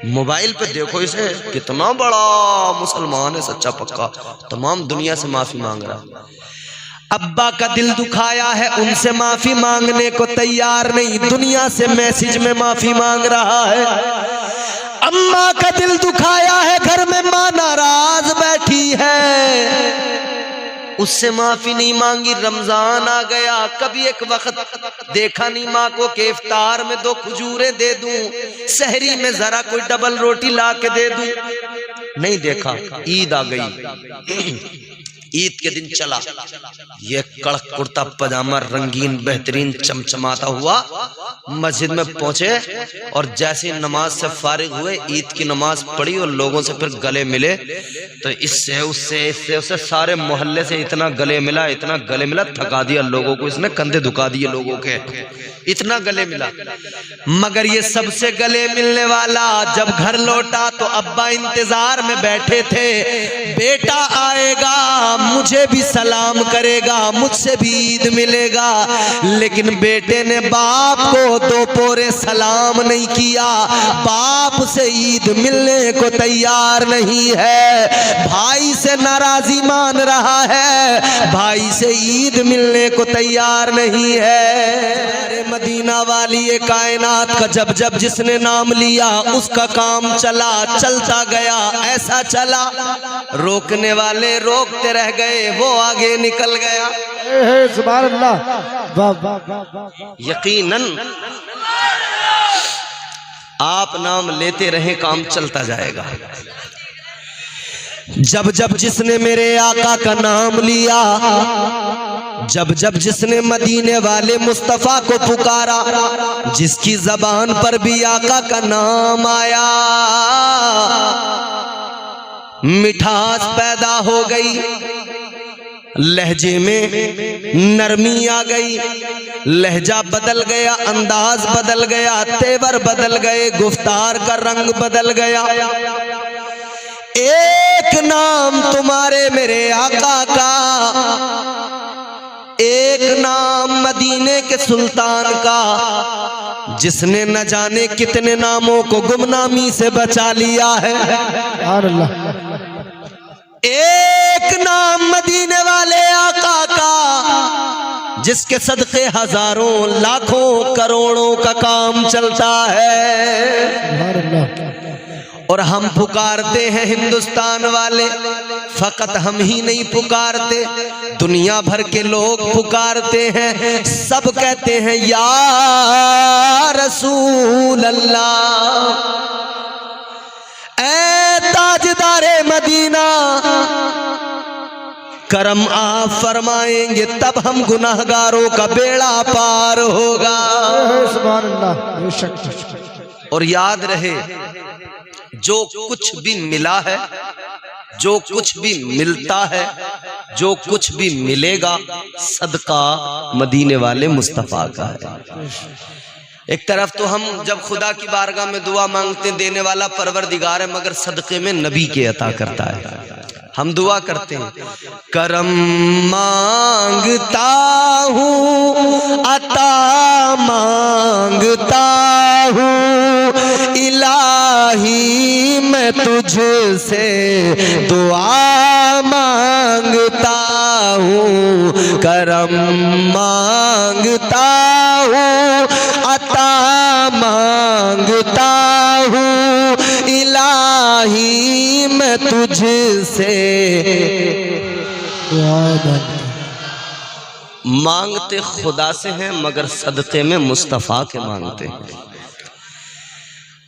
Mobile पे देखो इसे, कितना बड़ा मुसलमान है, सच्चा पक्का, तमाम दुनिया से माफी मांग रहा है। अब्बा का दिल दुखाया है, उनसे माफी मांगने को तैयार नहीं, दुनिया से मैसेज में माफी मांग रहा है। अम्मा का दिल दुखाया है, घर में मां नाराज बैठी है, उससे माफी नहीं मांगी। रमजान आ गया, कभी एक वक्त देखा नहीं माँ को कि इफ्तार में 2 खजूरें दे दूं, सहरी में जरा कोई डबल रोटी ला के दे दूं, नहीं देखा। ईद आ गई, ईद के दिन चला ये कड़क कुर्ता पजामा रंगीन बेहतरीन चमचमाता हुआ मस्जिद में पहुंचे, और जैसे नमाज से फारिग हुए, ईद की नमाज पढ़ी और लोगों से फिर गले मिले, तो इससे उससे सारे मोहल्ले से इतना गले मिला, इतना गले मिला, थका दिया लोगों को, इसने कंधे दुखा दिए लोगों के, इतना गले मिला। मगर ये सबसे गले मिलने वाला जब घर लौटा तो अब्बा इंतजार में बैठे थे, बेटा आएगा, मुझे भी सलाम करेगा, मुझसे भी ईद मिलेगा। लेकिन बेटे ने बाप को 2 पोरे सलाम नहीं किया, बाप से ईद मिलने को तैयार नहीं है, भाई से नाराजी मान रहा है, भाई से ईद मिलने को तैयार नहीं है। मदीना वाली ये कायनात का जब जब जिसने नाम लिया उसका काम चला, चलता गया, ऐसा चला रोकने वाले रोकते रह गए, वो आगे निकल गया। सुभान अल्लाह। यकीनन आप नाम लेते रहे, काम चलता जाएगा। जब जब जिसने मेरे आका का नाम लिया, जब जब जिसने मदीने वाले मुस्तफा को पुकारा, जिसकी जबान पर भी आका का नाम आया, मिठास पैदा हो गई, लहजे में नरमी आ गई, लहजा बदल गया, अंदाज बदल गया, तेवर बदल गए, गुफ्तार का रंग बदल गया। एक नाम तुम्हारे मेरे आका का, एक नाम मदीने के सुल्तान का, जिसने न जाने कितने नामों को गुमनामी से बचा लिया है। एक नाम मदीने वाले आका का, जिसके सदके हजारों लाखों करोड़ों का काम चलता है। और हम पुकारते हैं हिंदुस्तान वाले, फकत हम ही नहीं पुकारते, दुनिया भर के लोग पुकारते हैं, सब कहते हैं या रसूल अल्लाह, ऐ ताजदारे मदीना, करम आप फरमाएंगे तब हम गुनाहगारों का बेड़ा पार होगा। सुभान अल्लाह। और याद रहे, जो कुछ भी मिला है, जो कुछ भी मिलता है, जो कुछ भी मिलेगा, सदका मदीने वाले मुस्तफा का है। एक तरफ तो हम जब खुदा की बारगाह में दुआ मांगते हैं, देने वाला परवरदिगार है, मगर सदके में नबी के अता करता है। हम दुआ करते हैं, करम मांगता हूँ, अता मांगता हूँ, इलाही मैं तुझसे दुआ मांगता हूँ, करम मांगता हूँ, अता मांगता हूँ, इलाही मैं तुझसे। मांगते खुदा से हैं, मगर सदक़े में मुस्तफ़ा के मांगते हैं।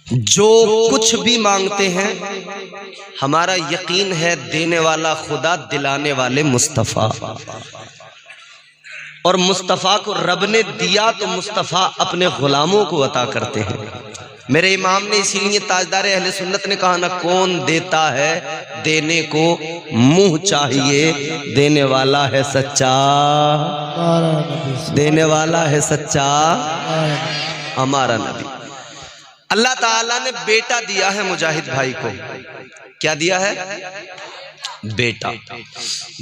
जो कुछ भी मांगते हैं, हमारा यकीन है देने वाला खुदा, दिलाने वाले मुस्तफ़ा। और मुस्तफ़ा को रब ने दिया तो मुस्तफ़ा अपने गुलामों को अता करते हैं। मेरे इमाम ने इसीलिए ताजदार अहले सुन्नत ने कहा, ना कौन देता है देने को मुंह चाहिए, देने वाला है सच्चा, देने वाला है सच्चा हमारा नबी। अल्लाह ताला ने बेटा दिया है मुजाहिद भाई को। क्या दिया है? बेटा।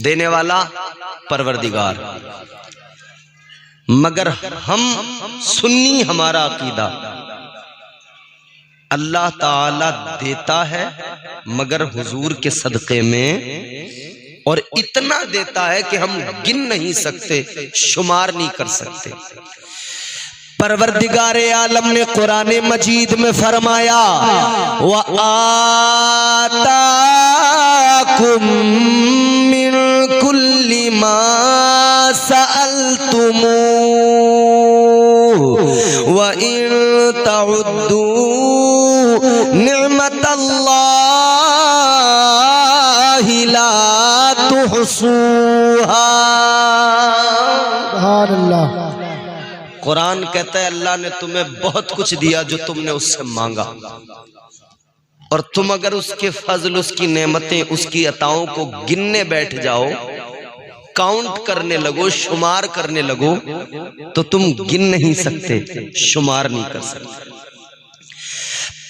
देने वाला परवरदिगार। मगर हम सुन्नी, हमारा अकीदा अल्लाह ताला देता है मगर हुजूर के सदक़े में, और इतना देता है कि हम गिन नहीं सकते, शुमार नहीं कर सकते। परवरदिगारे आलम ने कुरान मजीद में फरमाया, व आताकुम मिन कुल्ली मा सअलतुमू व इन तउद्दू निअमतल्लाहि ला तुहसूहा। सुभान अल्लाह। कुरान कहता है अल्लाह ने तुम्हें बहुत कुछ दिया जो तुमने उससे मांगा, और तुम अगर उसके फजल, उसकी नेमतें, उसकी अताओं को गिनने बैठ जाओ, काउंट करने लगो, शुमार करने लगो, तो तुम गिन नहीं सकते, शुमार नहीं कर सकते।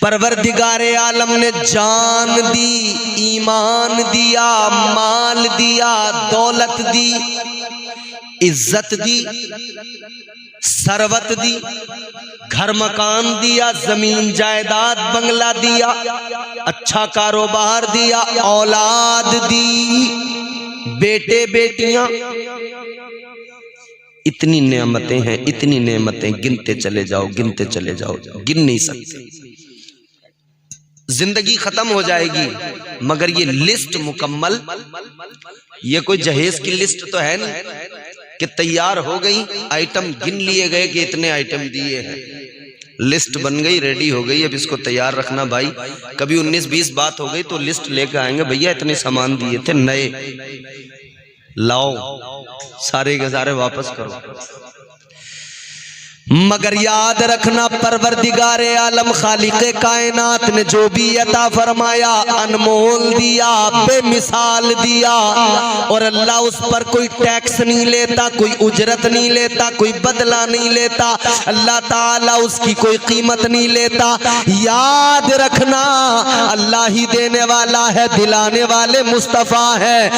परवरदिगारे आलम ने जान दी, ईमान दिया, माल दिया, दौलत दी, इज्जत दी, सरवत दी, घर मकान दिया, जमीन जायदाद बंगला दिया, अच्छा कारोबार दिया, औलाद दी, बेटे बेटियां, इतनी नेमतें हैं, इतनी नेमतें, गिनते चले जाओ, गिनते चले जाओ, गिन नहीं सकते। जिंदगी खत्म हो जाएगी मगर ये लिस्ट मुकम्मल, ये कोई जहेज की लिस्ट तो है नहीं कि तैयार हो गई, आइटम गिन लिए गए कि इतने आइटम दिए हैं, लिस्ट बन गई, रेडी हो गई, अब इसको तैयार रखना भाई। कभी 19-20 बात हो गई तो लिस्ट लेकर आएंगे, भैया इतने सामान दिए थे नए, लाओ, सारे के सारे वापस करो। मगर याद रखना परवरदिगारे आलम खालिक़े कायनात ने जो भी अता फरमाया अनमोल दिया, बेमिसाल दिया, और अल्लाह उस पर कोई टैक्स नहीं लेता, कोई उजरत नहीं लेता, कोई बदला नहीं लेता, अल्लाह ताला उसकी कोई कीमत नहीं लेता। याद रखना अल्लाह ही देने वाला है, दिलाने वाले मुस्तफ़ा है।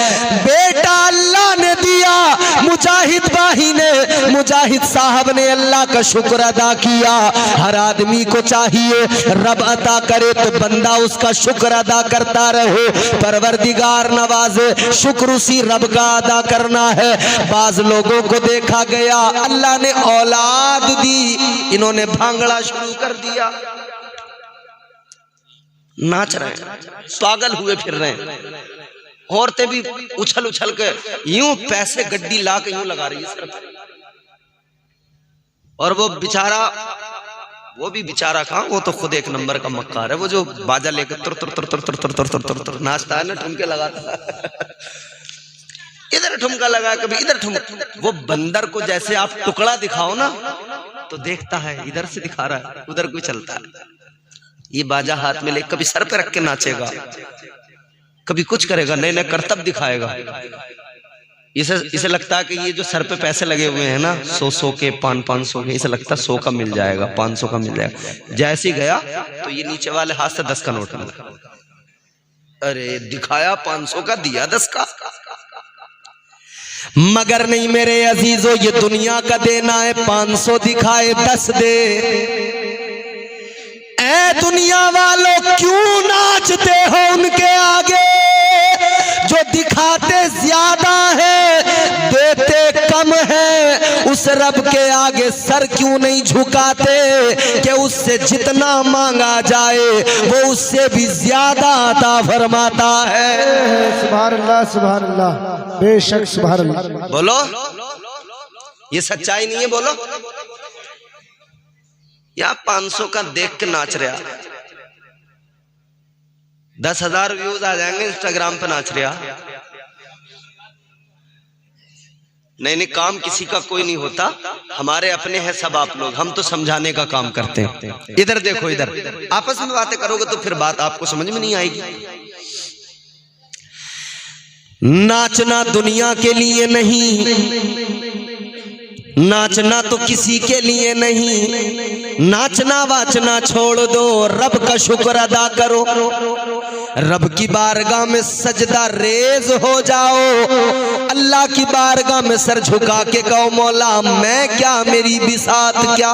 बेटा अल्लाह ने दिया, मुजाहिद भाई ने, मुजाहिद साहब ने अल्लाह का शुक्र अदा किया। हर आदमी को चाहिए रब अता करे तो बंदा उसका शुक्र अदा करता रहे, परवरदिगार नवाजे, शुक्र उसी रब का अदा करना है। बाज लोगों को देखा गया अल्लाह ने औलाद दी, इन्होंने भांगड़ा शुरू कर दिया, नाच रहे हैं, पागल हुए फिर रहे हैं। औरतें भी उछल उछल के यूं पैसे गड्डी ला के यूं लगा रही है सर पे, और वो भी बेचारा कहाँ, वो तो खुद एक नंबर का मक्कार है, वो जो बाजा लेकर तुर तुर तुर तुर तुर तुर तुर तुर तुर नाचता है ना, ठुमके लगाता है, इधर ठुमका लगा, कभी इधर ठुमका। वो बंदर को जैसे आप टुकड़ा दिखाओ ना तो देखता है, इधर से दिखा रहा है, उधर कोई चलता है। ये बाजा हाथ में ले कभी सर पे रख के नाचेगा, कभी कुछ करेगा, नए नए करतब दिखाएगा। इसे लगता है कि ये जो सर पे पैसे लगे हुए हैं ना, 100 के 500 के, इसे लगता है 100 का मिल जाएगा, 500 का मिल जाएगा। जैसे ही गया तो ये नीचे वाले हाथ से 10 का नोट मिला, अरे दिखाया 500 का, दिया 10 का। मगर नहीं मेरे अजीजों, ये दुनिया का देना है, 500 दिखाए 10 दे। ऐ दुनिया वालों क्यों नाचते हो उनके आगे, जो दिखाते ज्यादा है देते कम है। उस रब के आगे सर क्यों नहीं झुकाते कि उससे जितना मांगा जाए वो उससे भी ज्यादा अता फरमाता है। सुभान अल्लाह, सुभान अल्लाह, बेशक सुभान अल्लाह। बोलो ये सच्चाई नहीं है? बोलो या 500 का देख के नाच रहा, 10,000 व्यूज आ जाएंगे इंस्टाग्राम पे, नाच रहा। नहीं, काम किसी का कोई नहीं होता, हमारे अपने हैं सब आप लोग, हम तो समझाने का काम करते हैं। इधर देखो, इधर आपस में बातें करोगे तो फिर बात आपको समझ में नहीं आएगी। नाचना दुनिया के लिए नहीं, नाचना तो किसी के लिए नहीं, नाचना वाचना छोड़ दो, रब का शुक्र अदा करो, रब की बारगाह में सजदा रेज हो जाओ, अल्लाह की बारगाह में सर झुका के कहो मौला मैं क्या, मेरी बिसात क्या,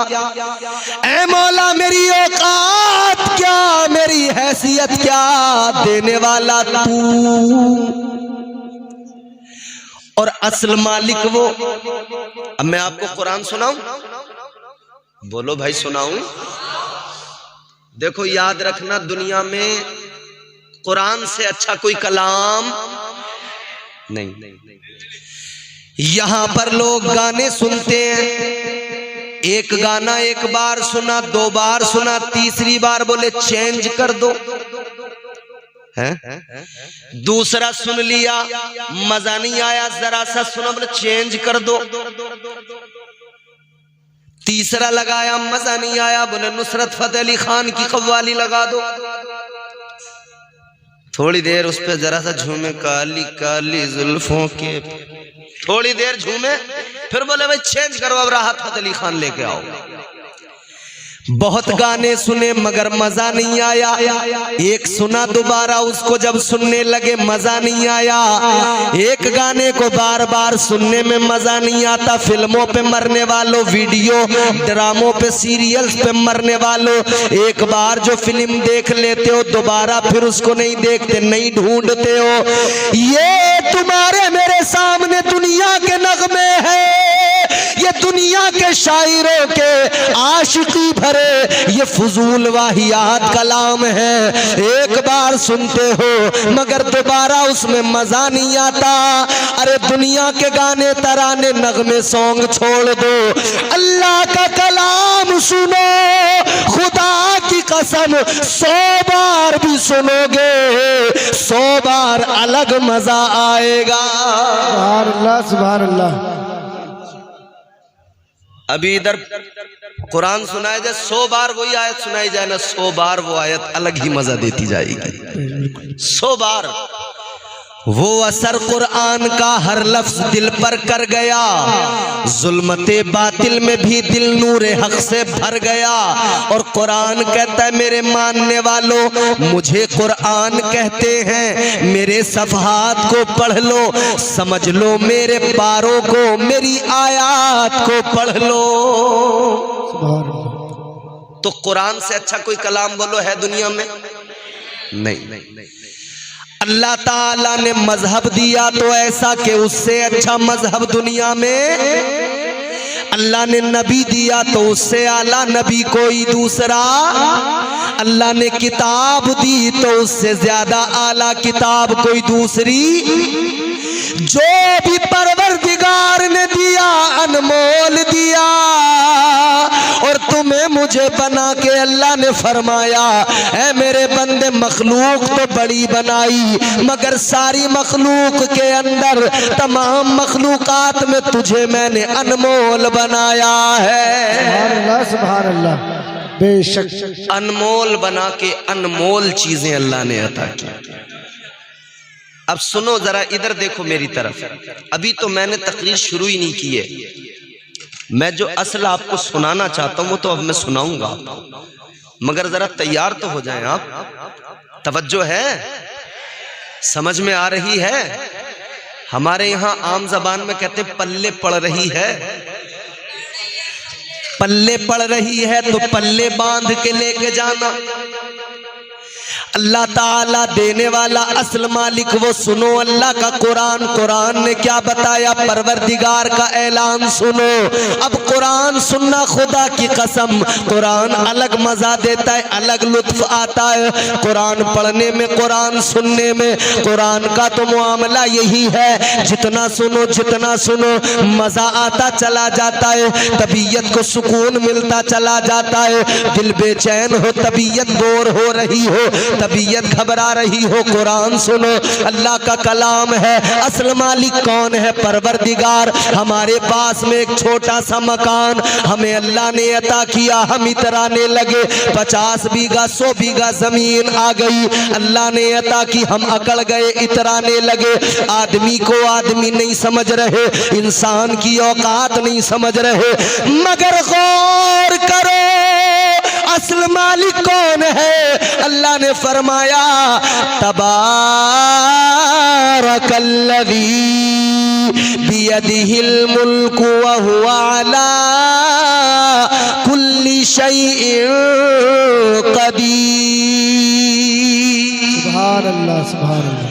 ऐ मौला मेरी औकात क्या, मेरी हैसियत क्या, देने वाला तू और असल मालिक वो। अब मैं आपको कुरान सुनाऊं, बोलो भाई सुनाऊं। देखो याद रखना, दुनिया में कुरान से अच्छा कोई कलाम नहीं। यहां पर लोग गाने सुनते हैं, एक गाना एक बार सुना, दो बार सुना, तीसरी बार बोले चेंज कर दो, है? दूसरा सुन लिया मजा नहीं आया, जरा सा सुना बोले चेंज कर दो, तीसरा लगाया मजा नहीं आया, बोले नुसरत फतेह अली खान की कव्वाली लगा दो, थोड़ी देर उस पर जरा सा झूमे, काली काली जुल्फों के, थोड़ी देर झूमे, फिर बोले भाई चेंज करो, अब राहत फतेह अली खान लेके आओ। बहुत गाने सुने मगर मजा नहीं आया, एक सुना दोबारा उसको जब सुनने लगे मजा नहीं आया, एक गाने को बार बार सुनने में मजा नहीं आता। फिल्मों पे मरने वालों, वीडियो ड्रामों पे, सीरियल्स पे मरने वालों, एक बार जो फिल्म देख लेते हो दोबारा फिर उसको नहीं देखते, नहीं ढूंढते हो। ये तुम्हारे मेरे सामने दुनिया के नगमे हैं, ये दुनिया के शायरों के आशिकी भरे ये फजूल वाहियात कलाम है, एक बार सुनते हो मगर दोबारा उसमें मजा नहीं आता। अरे दुनिया के गाने तराने नगमे सॉन्ग छोड़ दो, अल्लाह का कलाम सुनो, खुदा की कसम 100 बार भी सुनोगे 100 बार अलग मजा आएगा। सुभान अल्लाह, सुभान अल्लाह। अभी इधर कुरान सुनाया जाए 100 बार वही आयत सुनाई जाए ना, 100 बार वो आयत अलग ही मजा देती जाएगी। 100 बार वो असर कुरान का हर लफ्ज दिल पर कर गया, जुल्मते बातिल में भी दिल नूरे हक से भर गया। और कुरान कहता है मेरे मानने वालों, मुझे कुरान कहते हैं, मेरे सफ़हात को पढ़ लो, समझ लो मेरे पारों को, मेरी आयात को पढ़ लो। तो कुरान से अच्छा कोई कलाम बोलो है दुनिया में? नहीं। अल्लाह ताला ने मजहब दिया तो ऐसा कि उससे अच्छा मजहब दुनिया में, अल्लाह ने नबी दिया तो उससे आला नबी कोई दूसरा, अल्लाह ने किताब दी तो उससे ज्यादा आला किताब कोई दूसरी। जो भी परवरदिगार ने दिया अनमोल दिया, और तुम्हें मुझे बना के अल्लाह ने फरमाया ऐ मेरे बंदे, मखलूक तो बड़ी बनाई मगर सारी मखलूक के अंदर, तमाम मखलूकात में तुझे मैंने अनमोल बनाया है। सुभान अल्लाह, सुभान अल्लाह। बेशक अनमोल बना के अनमोल चीजें अल्लाह ने अता की। अब सुनो जरा, इधर देखो मेरी तरफ, अभी तो मैंने तकरीर शुरू ही नहीं की है। मैं जो असल आपको सुनाना चाहता हूं वो तो अब मैं सुनाऊंगा, मगर जरा तैयार तो हो जाएं आप। तवज्जो है, समझ में आ रही है? हमारे यहाँ आम जबान में कहते पल्ले पड़ रही है, पल्ले पड़ रही है तो पल्ले बांध के लेके जाना। अल्लाह ताला देने वाला असल मालिक वो सुनो, अल्लाह का कुरान, कुरान ने क्या बताया, परवरदिगार का ऐलान सुनो। अब कुरान सुनना, खुदा की कसम कुरान अलग मजा देता है, अलग लुत्फ आता है। कुरान पढ़ने में, कुरान सुनने में, कुरान का तो मामला यही है, जितना सुनो मजा आता चला जाता है, तबीयत को सुकून मिलता चला जाता है। दिल बेचैन हो, तबीयत बोर हो रही हो, तबीयत घबरा रही हो, कुरान सुनो। अल्लाह का कलाम है। असल मालिक कौन है? परवरदिगार। हमारे पास में एक छोटा सा मकान हमें अल्लाह ने अता किया, हम इतराने लगे, 50 बीघा 100 बीघा जमीन आ गई, अल्लाह ने अता की, हम अकड़ गए, इतराने लगे। आदमी को आदमी नहीं समझ रहे, इंसान की औकात नहीं समझ रहे, मगर गौर करो असल मालिक कौन है? अल्लाह ने फरमाया तबारकल्लज़ी बियदिहिल मुल्कु व हुवा अला कुल्ली शैइन क़दीर। सुभान अल्लाह, सुभान अल्लाह,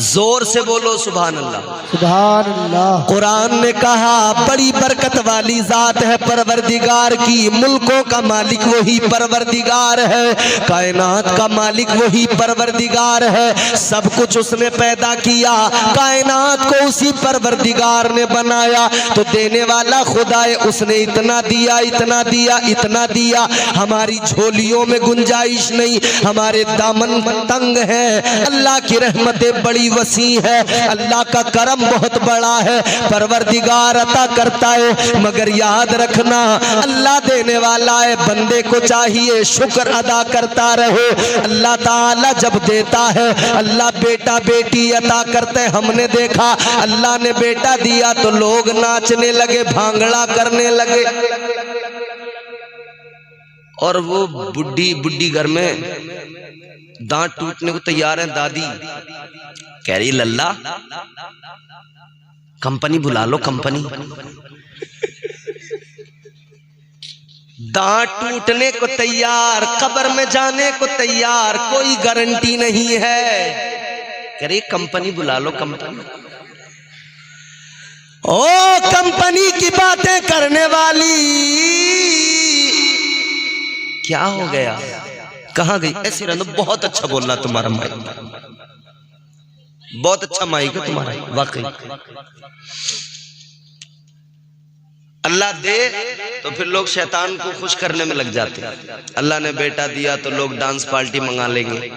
जोर से बोलो सुभान अल्लाह। सुभान अल्लाह। कुरान ने कहा बड़ी बरकत वाली जात है परवरदिगार की, मुल्कों का मालिक वही परवरदिगार है, कायनात का मालिक वही परवरदिगार है, सब कुछ उसने पैदा किया, कायनात को उसी परवरदिगार ने बनाया। तो देने वाला खुदा है, उसने इतना दिया, इतना दिया, इतना दिया, हमारी झोलियों में गुंजाइश नहीं, हमारे दामन तंग है। अल्लाह की रहमतें बड़ी वसी है, अल्लाह का करम बहुत बड़ा है, परवरदिगार अता करता है। मगर याद रखना अल्लाह देने वाला है, बंदे को चाहिए शुक्र अदा करता रहे। अल्लाह ताला जब देता है, अल्लाह बेटा बेटी अता करते हैं। हमने देखा अल्लाह ने बेटा दिया तो लोग नाचने लगे, भांगड़ा करने लगे, और वो बुड्ढी घर में दांत टूटने को तैयार है। दादी कह रही लल्ला कंपनी बुला लो, कंपनी। दांत टूटने को तैयार, कब्र में जाने को तैयार, कोई गारंटी नहीं है। कह रही कंपनी बुला लो, कंपनी। ओ कंपनी की बातें करने वाली क्या हो गया, कहाँ गई? ऐसे रहना। बहुत अच्छा बोल रहा तुम्हारा माइक, बहुत अच्छा माइक है तुम्हारा, वाकई। अल्लाह दे तो फिर लोग शैतान को खुश करने में लग जाते हैं। अल्लाह ने बेटा दिया तो लोग डांस पार्टी मंगा लेंगे,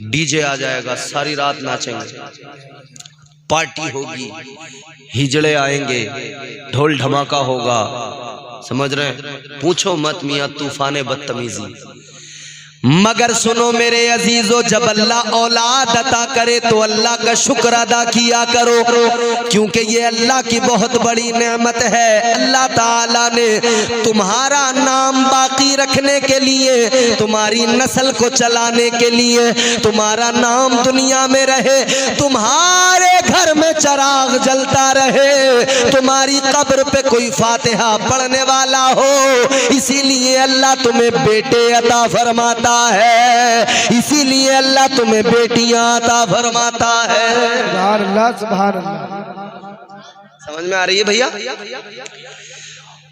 डीजे आ जाएगा, सारी रात नाचेंगे, पार्टी होगी, हिजड़े आएंगे, ढोल धमाका होगा, समझ रहे हैं? पूछो मत मियाँ तूफान बदतमीजी। मगर सुनो मेरे अजीजों, जब अल्लाह औलाद अता करे तो अल्लाह का शुक्र अदा किया करो, क्योंकि ये अल्लाह की बहुत बड़ी नेमत है। अल्लाह ताला ने तुम्हारा नाम बाकी रखने के लिए, तुम्हारी नस्ल को चलाने के लिए, तुम्हारा नाम दुनिया में रहे, तुम्हारे घर में चिराग जलता रहे, तुम्हारी कब्र पे कोई फातिहा पढ़ने वाला हो, इसीलिए अल्लाह तुम्हें बेटे अता फरमाता है, इसीलिए अल्लाह तुम्हें बेटियां अता फरमाता है। सुभान अल्लाह, सुभान अल्लाह। समझ में आ रही है भैया?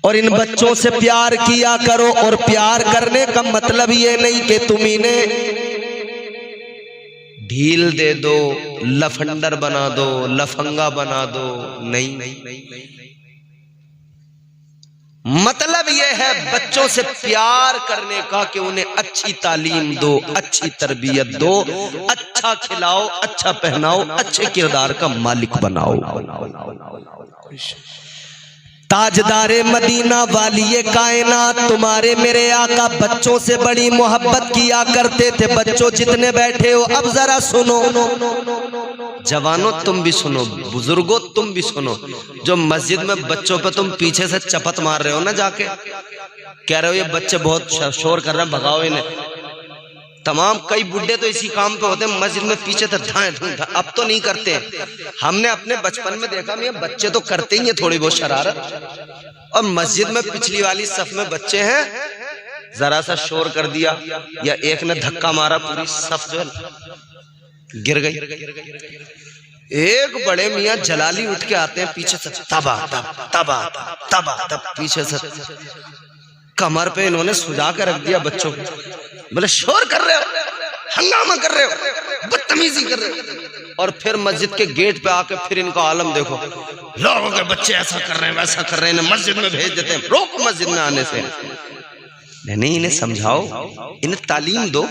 और इन बच्चों से प्यार किया करो, और प्यार करने का मतलब ये नहीं कि तुम इन्हें ढील दे दो, लफंडर बना दो, लफंगा बना दो, नहीं। मतलब यह है बच्चों से प्यार करने का कि उन्हें अच्छी तालीम दो, अच्छी तरबियत दो, अच्छा खिलाओ, अच्छा पहनाओ, अच्छे किरदार का मालिक बनाओ। ताजदारे मदीना वालिए कायनात तुम्हारे मेरे आका बच्चों से बड़ी मोहब्बत किया करते थे। बच्चों जितने बैठे हो अब जरा सुनो, जवानों तुम भी सुनो, बुजुर्गों तुम भी सुनो। जो मस्जिद में बच्चों पे तुम पीछे से चपत मार रहे हो ना, जाके कह रहे हो ये बच्चे बहुत शोर कर रहे हैं, भगाओ इन्हें। तमाम कई बुड्ढे तो इसी काम पे होते हैं, मस्जिद में पीछे तो धाए धूम। अब तो नहीं करते, हमने अपने बचपन में देखा, मैं बच्चे तो करते ही है थोड़ी बहुत शरारत। और मस्जिद में पिछली वाली सफ में बच्चे हैं, जरा सा शोर कर दिया या एक ने धक्का मारा, पूरी सफ जो है गिर गई। एक बड़े मियाँ जलाली उठ के आते हैं पीछे से, तबा तब तबा तबा तब, पीछे से कमर पे इन्होंने सुजा कर रख दिया बच्चों को। बोले शोर कर रहे हो, हंगामा कर रहे हो, बदतमीजी कर रहे हो। और फिर मस्जिद के गेट पे आके फिर इनका आलम देखो, लोगों के बच्चे ऐसा कर रहे हैं, वैसा कर रहे हैं, मस्जिद में भेज देते हैं। रोको मस्जिद में आने से। नहीं, इन्हें समझाओ, इन्हें तालीम दो।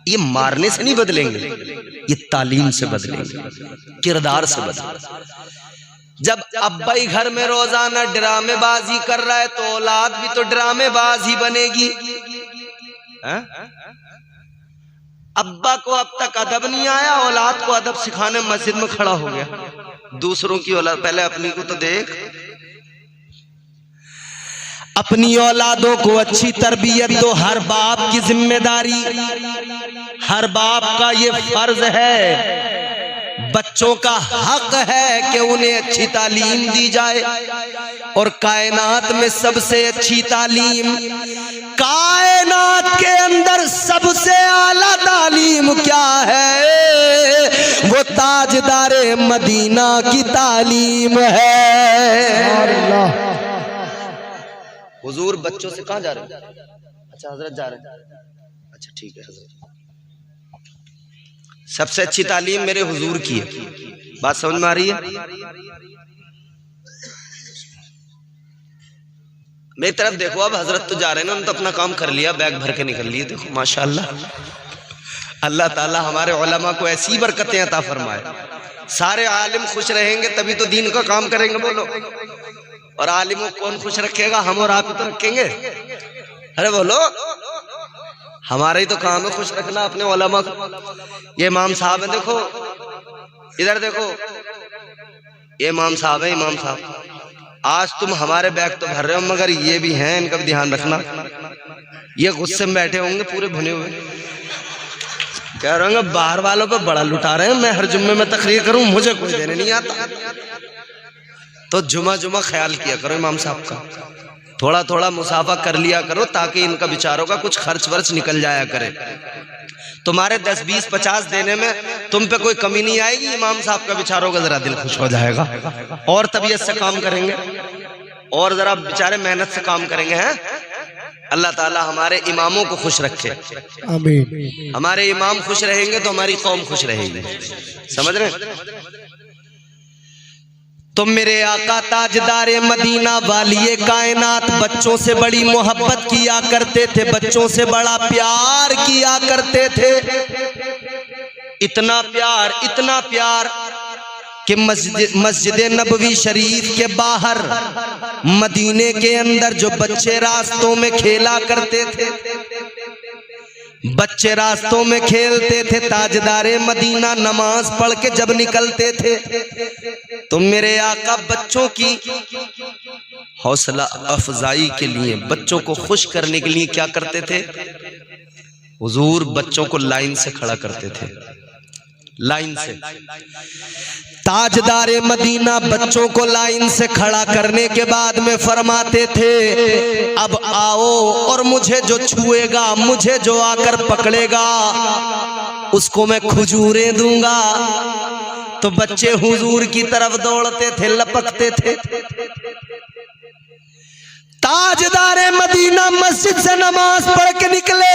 ये मारने से नहीं बदलेंगे, ये तालीम से बदलेंगे, किरदार से बदलेंगे। जब अब्बा ही घर में रोजाना ड्रामेबाजी कर रहा है तो औलाद भी तो ड्रामेबाज ही बनेगी। अब्बा को अब तक अदब नहीं आया, औलाद को अदब सिखाने मस्जिद में खड़ा हो गया। दूसरों की औलाद, पहले अपनी को तो देख। अपनी औलादों को अच्छी तरबियत दो, हर बाप की जिम्मेदारी, हर बाप का ये फर्ज है, बच्चों का हक है कि उन्हें अच्छी तालीम दी जाए। और कायनात में सबसे अच्छी तालीम, कायनात के अंदर सबसे आला तालीम क्या है? वो ताजदारे मदीना की तालीम है। हुजूर बच्चों से कहाँ जा रहे हैं? अच्छा हजरत जा रहे हैं। अच्छा ठीक है हजरत। सबसे अच्छी तालीम मेरे हुजूर की है, बात समझ में आ रही है? मेरी तरफ देखो, अब हजरत तो जा रहे हैं ना, उन्होंने तो अपना काम कर लिया, बैग भर के निकल लिए। देखो माशाअल्लाह, अल्लाह ताला हमारे उलमा को ऐसी बरकतें अता फरमाए। सारे आलिम खुश रहेंगे तभी तो दीन का काम करेंगे, बोलो। और आलिमों को कौन खुश रखेगा? हम और आप ही तो रखेंगे। अरे बोलो, हमारा ही तो काम है खुश रखना अपने उलमा को। ये इमाम साहब है, देखो इधर देखो, ये इमाम साहब है। इमाम साहब, आज तुम हमारे बैग तो भर रहे हो, मगर ये भी हैं, इनका भी ध्यान रखना। ये गुस्से में बैठे होंगे पूरे भुने हुए, कह रहे होंगे बाहर वालों पे बड़ा लुटा रहे हैं, मैं हर जुम्मे में तकरीर करूं, मुझे कोई देने नहीं आता। तो जुमा जुमा ख्याल किया करो इमाम साहब का, थोड़ा थोड़ा मुसाफा कर लिया करो, ताकि इनका बेचारों का कुछ खर्च वर्च निकल जाया करे। तुम्हारे 10, 20, 50 देने में तुम पे कोई कमी नहीं आएगी। इमाम साहब का बेचारों का जरा दिल खुश हो जाएगा, और तबीयत से काम करेंगे, और जरा बेचारे मेहनत से काम करेंगे। हैं, अल्लाह ताला हमारे इमामों को खुश रखे, आमीन। हमारे इमाम खुश रहेंगे तो हमारी कौम खुश रहेगी, समझ रहे? तो मेरे आका ताजदारे मदीना वालिए कायनात बच्चों से बड़ी मोहब्बत किया करते थे, बच्चों से बड़ा प्यार किया करते थे। इतना प्यार कि मस्जिद नबवी शरीफ के बाहर मदीने के अंदर जो बच्चे रास्तों में खेला करते थे, बच्चे रास्तों में खेलते थे, ताजदारे मदीना नमाज पढ़ के जब निकलते थे तो मेरे आका बच्चों की हौसला अफजाई के लिए, बच्चों को खुश करने के लिए क्या करते थे? हुजूर बच्चों को लाइन से खड़ा करते थे, लाइन से। ताजदारे मदीना बच्चों को लाइन से खड़ा करने के बाद में फरमाते थे, अब आओ और मुझे जो छुएगा, मुझे जो आकर पकड़ेगा, उसको मैं खजूरें दूंगा। तो बच्चे हुजूर की तरफ दौड़ते थे, लपकते थे। ताजदारे मदीना मस्जिद से नमाज पढ़ के निकले,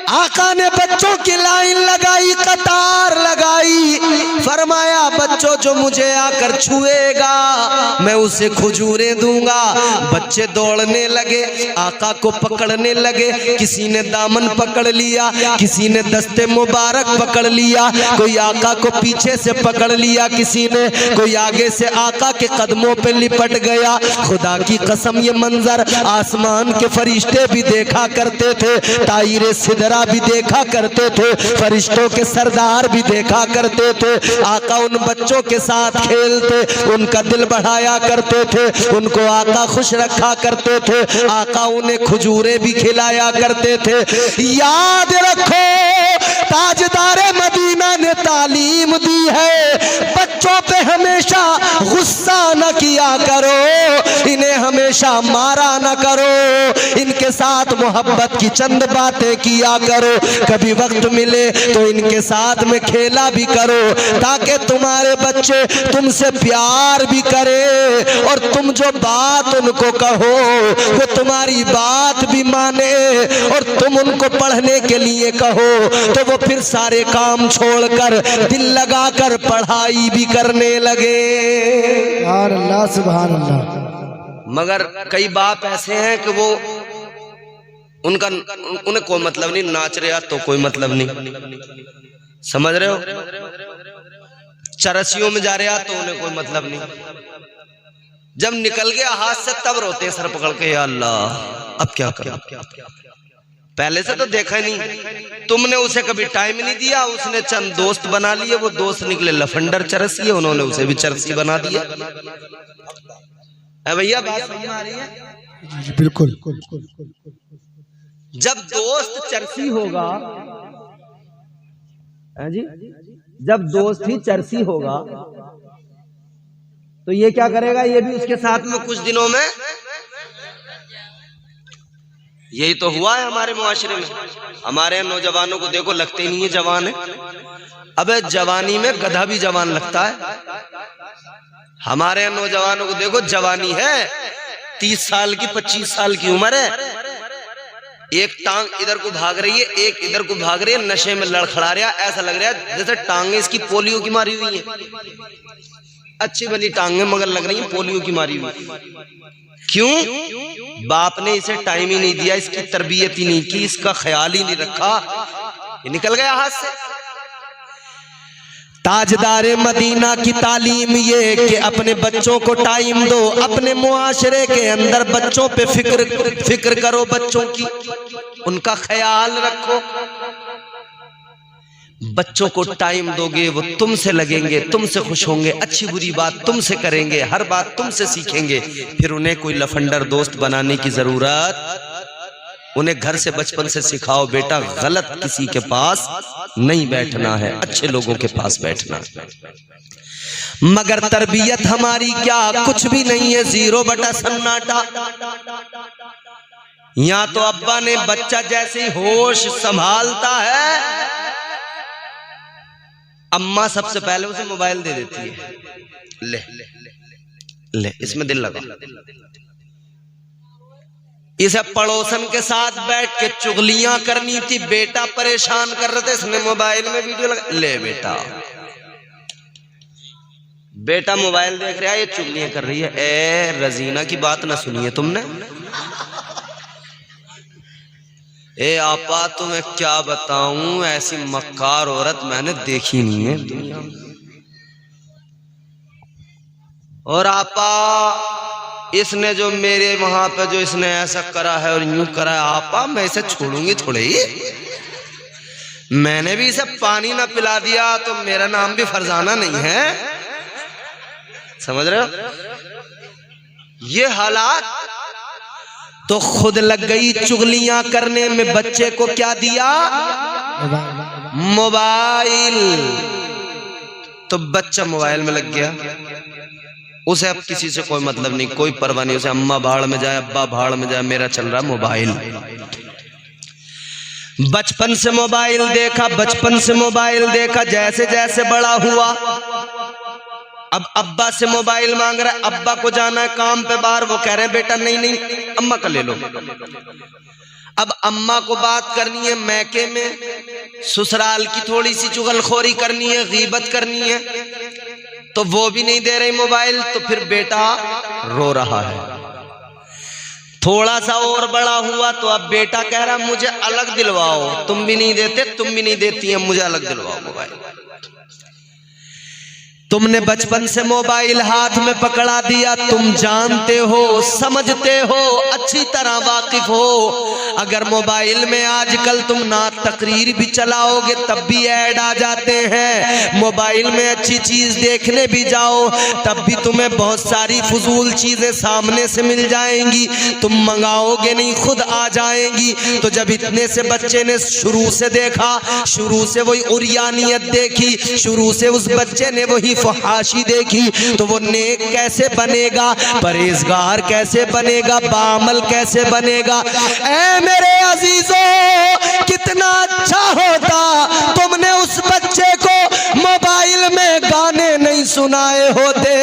आका ने बच्चों की लाइन लगाई, कतार लगाई, फरमाया बच्चों जो मुझे आकर छुएगा मैं उसे खजूरें दूंगा। बच्चे दौड़ने लगे, आका को पकड़ने लगे, किसी ने दामन पकड़ लिया, किसी ने दस्ते मुबारक पकड़ लिया, कोई आका को पीछे से पकड़ लिया, किसी ने, कोई आगे से आका के कदमों पे लिपट गया। खुदा की कसम ये मंजर आसमान के फरिश्ते भी देखा करते थे, ताईरे सिदरा भी देखा करते थे, फरिश्तों के सरदार भी देखा करते थे। आका उन बच्चों के साथ खेलते, उनका दिल बढ़ाया करते थे, उनको आका खुश रखा करते थे, आका उन्हें खजूरें भी खिलाया करते थे। याद रखो ताजदारे मदीना ने तालीम दी है, बच्चों पे हमेशा गुस्सा न किया करो, इन्हें हमेशा मारा न करो, इनके साथ मोहब्बत की चंद बातें किया करो, कभी वक्त मिले तो इनके साथ में खेला भी करो, ताकि तुम्हारे बच्चे तुमसे प्यार भी करे और तुम जो बात उनको कहो वो तुम्हारी बात भी माने, और तुम उनको पढ़ने के लिए कहो तो वो फिर सारे काम छोड़कर दिल लगाकर पढ़ाई भी करने लगे। अल्लाह सुभान अल्लाह। मगर कई बाप ऐसे हैं कि वो उनका उन्हें कोई मतलब नहीं, नाच रहा तो कोई मतलब नहीं, समझ रहे हो, चरसियों में जा रहा तो उन्हें कोई मतलब नहीं, जब निकल गया हाथ से तब रोते हैं सर पकड़ के, या अल्लाह अब क्या करूं, पहले से तो देखा नहीं, तुमने उसे कभी टाइम नहीं दिया, उसने चंद दोस्त बना लिए, वो दोस्त निकले लफंडर चरसी, उन्होंने उसे भी चरसी बना दिया। भैया बात समझ आ रही है? जी बिल्कुल। जब दोस्त चरसी होगा, है जी, जब दोस्त ही चरसी होगा तो ये क्या करेगा, ये भी उसके साथ में कुछ दिनों में, यही तो हुआ है हमारे मुआशरे में। हमारे नौजवानों को देखो, लगते ही नहीं है जवान है। अबे जवानी में गधा भी जवान लगता है। हमारे नौजवानों को देखो, जवानी है 30 साल की, 25 साल की उम्र है, एक टांग इधर को भाग रही है, एक इधर को भाग रही है, नशे में लड़खड़ा रहा, ऐसा लग रहा है जैसे टांगे इसकी पोलियो की मारी हुई है। अच्छी भली टांगे मगर लग रही है पोलियो की मारी हुई। क्यों? बाप ने इसे टाइम ही नहीं दिया, इसकी तरबियत ही नहीं की, इसका ख्याल ही नहीं रखा, ये निकल गया हाथ से। ताजदारे मदीना की तालीम ये कि अपने बच्चों को टाइम दो, अपने मुआशरे के अंदर बच्चों पे फिक्र करो, बच्चों की उनका ख्याल रखो। बच्चों को टाइम दोगे वो तुमसे लगेंगे, तुमसे खुश होंगे, अच्छी बुरी बात तुमसे करेंगे, हर बात तुमसे सीखेंगे। फिर उन्हें कोई लफंडर दोस्त बनाने की जरूरत, उन्हें घर से बचपन से सिखाओ, बेटा गलत किसी के पास नहीं बैठना है, अच्छे लोगों के पास बैठना है। मगर तरबियत हमारी क्या, कुछ भी नहीं है, 0 सन्नाटा। यहाँ तो अब्बा ने बच्चा जैसे ही होश संभालता है, अम्मा सबसे पहले उसे मोबाइल दे देती है, ले ले इसमें दिल लगा। इसे पड़ोसन के साथ बैठ के चुगलियां करनी थी, बेटा परेशान कर रहे थे, इसने मोबाइल में वीडियो लगा, ले बेटा, बेटा मोबाइल देख रहा है, ये चुगलियां कर रही है। ए रजीना की बात ना सुनी है तुमने? ए आपा तुम्हें क्या बताऊं, ऐसी मक्कार औरत मैंने देखी नहीं है दुनिया में। और आपा इसने जो मेरे वहां पे जो इसने ऐसा करा है और यूं करा है, आपा मैं इसे छोड़ूंगी थोड़े ही। मैंने भी इसे पानी ना पिला दिया तो मेरा नाम भी फरजाना नहीं है, समझ रहे हो? ये हालात तो खुद लग गई चुगलियां करने में। बच्चे को क्या दिया? मोबाइल। तो बच्चा मोबाइल में लग गया, उसे अब किसी से कोई मतलब नहीं, कोई परवाह नहीं, उसे अम्मा भाड़ में जाए, अब्बा भाड़ में जाए, मेरा चल रहा मोबाइल। बचपन से मोबाइल देखा, बचपन से मोबाइल देखा, जैसे जैसे बड़ा हुआ अब अब्बा से मोबाइल मांग रहा है, अब्बा को जाना है काम पे बाहर, वो कह रहे हैं बेटा नहीं नहीं अम्मा का ले लो। अब अम्मा को बात करनी है मैके में, ससुराल की थोड़ी सी चुगलखोरी करनी है, गीबत करनी है, तो वो भी नहीं दे रही मोबाइल, तो फिर बेटा रो रहा है। थोड़ा सा और बड़ा हुआ तो अब बेटा कह रहा मुझे अलग दिलवाओ, तुम भी नहीं देते, तुम भी नहीं देती है, मुझे अलग दिलवाओ मोबाइल। तुमने बचपन से मोबाइल हाथ में पकड़ा दिया, तुम जानते हो, समझते हो, अच्छी तरह वाकिफ हो। अगर मोबाइल में आजकल तुम नात तकरीर भी चलाओगे तब भी ऐड आ जाते हैं, मोबाइल में अच्छी चीज देखने भी जाओ तब भी तुम्हें बहुत सारी फजूल चीजें सामने से मिल जाएंगी, तुम मंगाओगे नहीं खुद आ जाएंगी। तो जब इतने से बच्चे ने शुरू से देखा, शुरू से वही उरियानियत देखी, शुरू से उस बच्चे ने वही फहाशी देखी, तो वो नेक कैसे बनेगा, परहेजगार कैसे बनेगा, बामल कैसे बनेगा? ऐ मेरे अजीजों, कितना अच्छा होता तुमने उस बच्चे को मोबाइल में गाने नहीं सुनाए होते,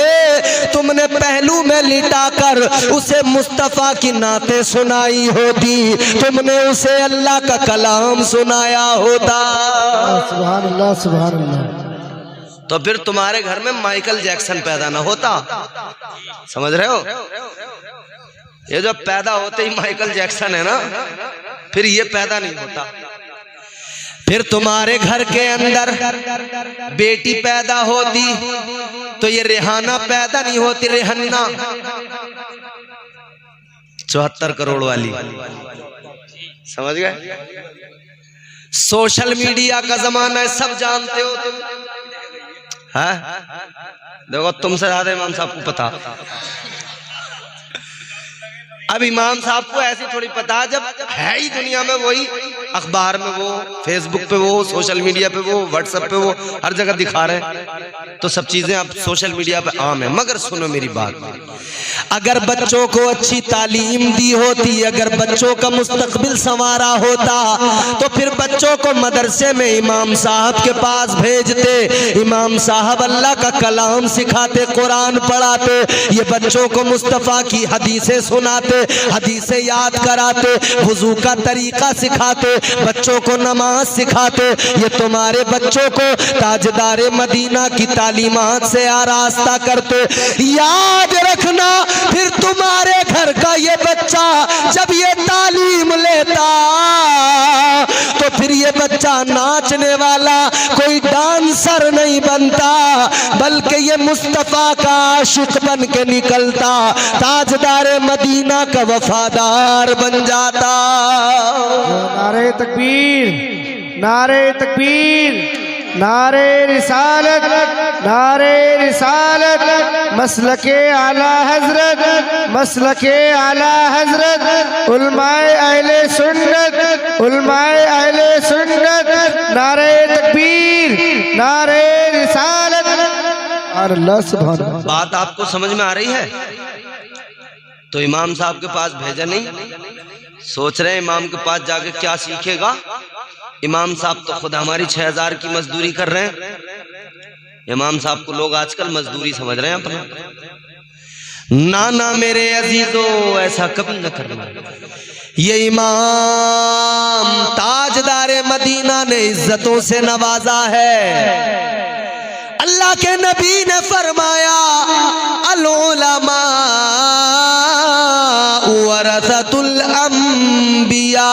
तुमने पहलू में लिटाकर उसे मुस्तफा की नाते सुनाई होती, तुमने उसे अल्लाह का कलाम सुनाया होता। सुभान अल्लाह, सुभान अल्लाह। तो फिर तुम्हारे घर में माइकल जैक्सन पैदा ना होता, समझ रहे हो? ये जो पैदा होते ही माइकल जैक्सन है ना, फिर ये पैदा नहीं होता। फिर तुम्हारे घर के अंदर बेटी पैदा होती तो ये रेहाना पैदा नहीं होती, रेहन्ना 74 करोड़ वाली, समझ गए? सोशल मीडिया का जमाना है, सब जानते हो तुम, है? देखो तुमसे ज्यादा इमाम साहब को पता। अब इमाम साहब को ऐसी थोड़ी पता, जब है ही दुनिया में वही, अखबार में वो, फेसबुक पे वो, सोशल मीडिया पे वो, व्हाट्सएप पे वो, हर जगह दिखा रहे हैं, तो सब चीजें अब सोशल मीडिया पे आम है। मगर सुनो मेरी बात, अगर बच्चों को अच्छी तालीम दी होती, अगर बच्चों का मुस्तकबिल संवारा होता, तो फिर बच्चों को मदरसे में इमाम साहब के पास भेजते, इमाम साहब अल्लाह का कलाम सिखाते, कुरान पढ़ाते, ये बच्चों को मुस्तफ़ा की हदीसें सुनाते, हदीसें याद कराते, वुज़ू का तरीका सिखाते, बच्चों को नमाज सिखाते। ये तुम्हारे बच्चों को ताजदारे मदीना की तालीमात से आरास्ता करते। याद रखना, फिर तुम्हारे घर का ये बच्चा जब ये तालीम लेता, तो फिर ये बच्चा नाचने वाला कोई डांसर नहीं बनता, बल्कि ये मुस्तफ़ा का आशिक बन के निकलता, ताजदारे मदीना का वफादार बन जाता। नारे तकबीर, नारे तकबीर, नारे रिसालत, नारे रिसालत, मसलके आला हजरत, मसलके आला हजरत, उलमाए अहले सुन्नत, उलमाए अहले सुन्नत, नारे तकबीर, नारे रिसालत। और अल्लाह सुभान अल्लाह। बात आपको समझ में आ रही है? तो इमाम साहब के पास भेजा नहीं, सोच रहे हैं इमाम के पास जाके क्या सीखेगा। इमाम साहब तो खुद हमारी 6000 की मजदूरी कर रहे हैं। इमाम साहब को लोग आजकल मजदूरी समझ रहे हैं अपना। ना ना मेरे अजीजों, ऐसा कभी न करना। ये इमाम ताजदारे मदीना ने इज्जतों से नवाजा है। अल्लाह के नबी ने फरमाया, अल उलमा वरसतुल अंबिया।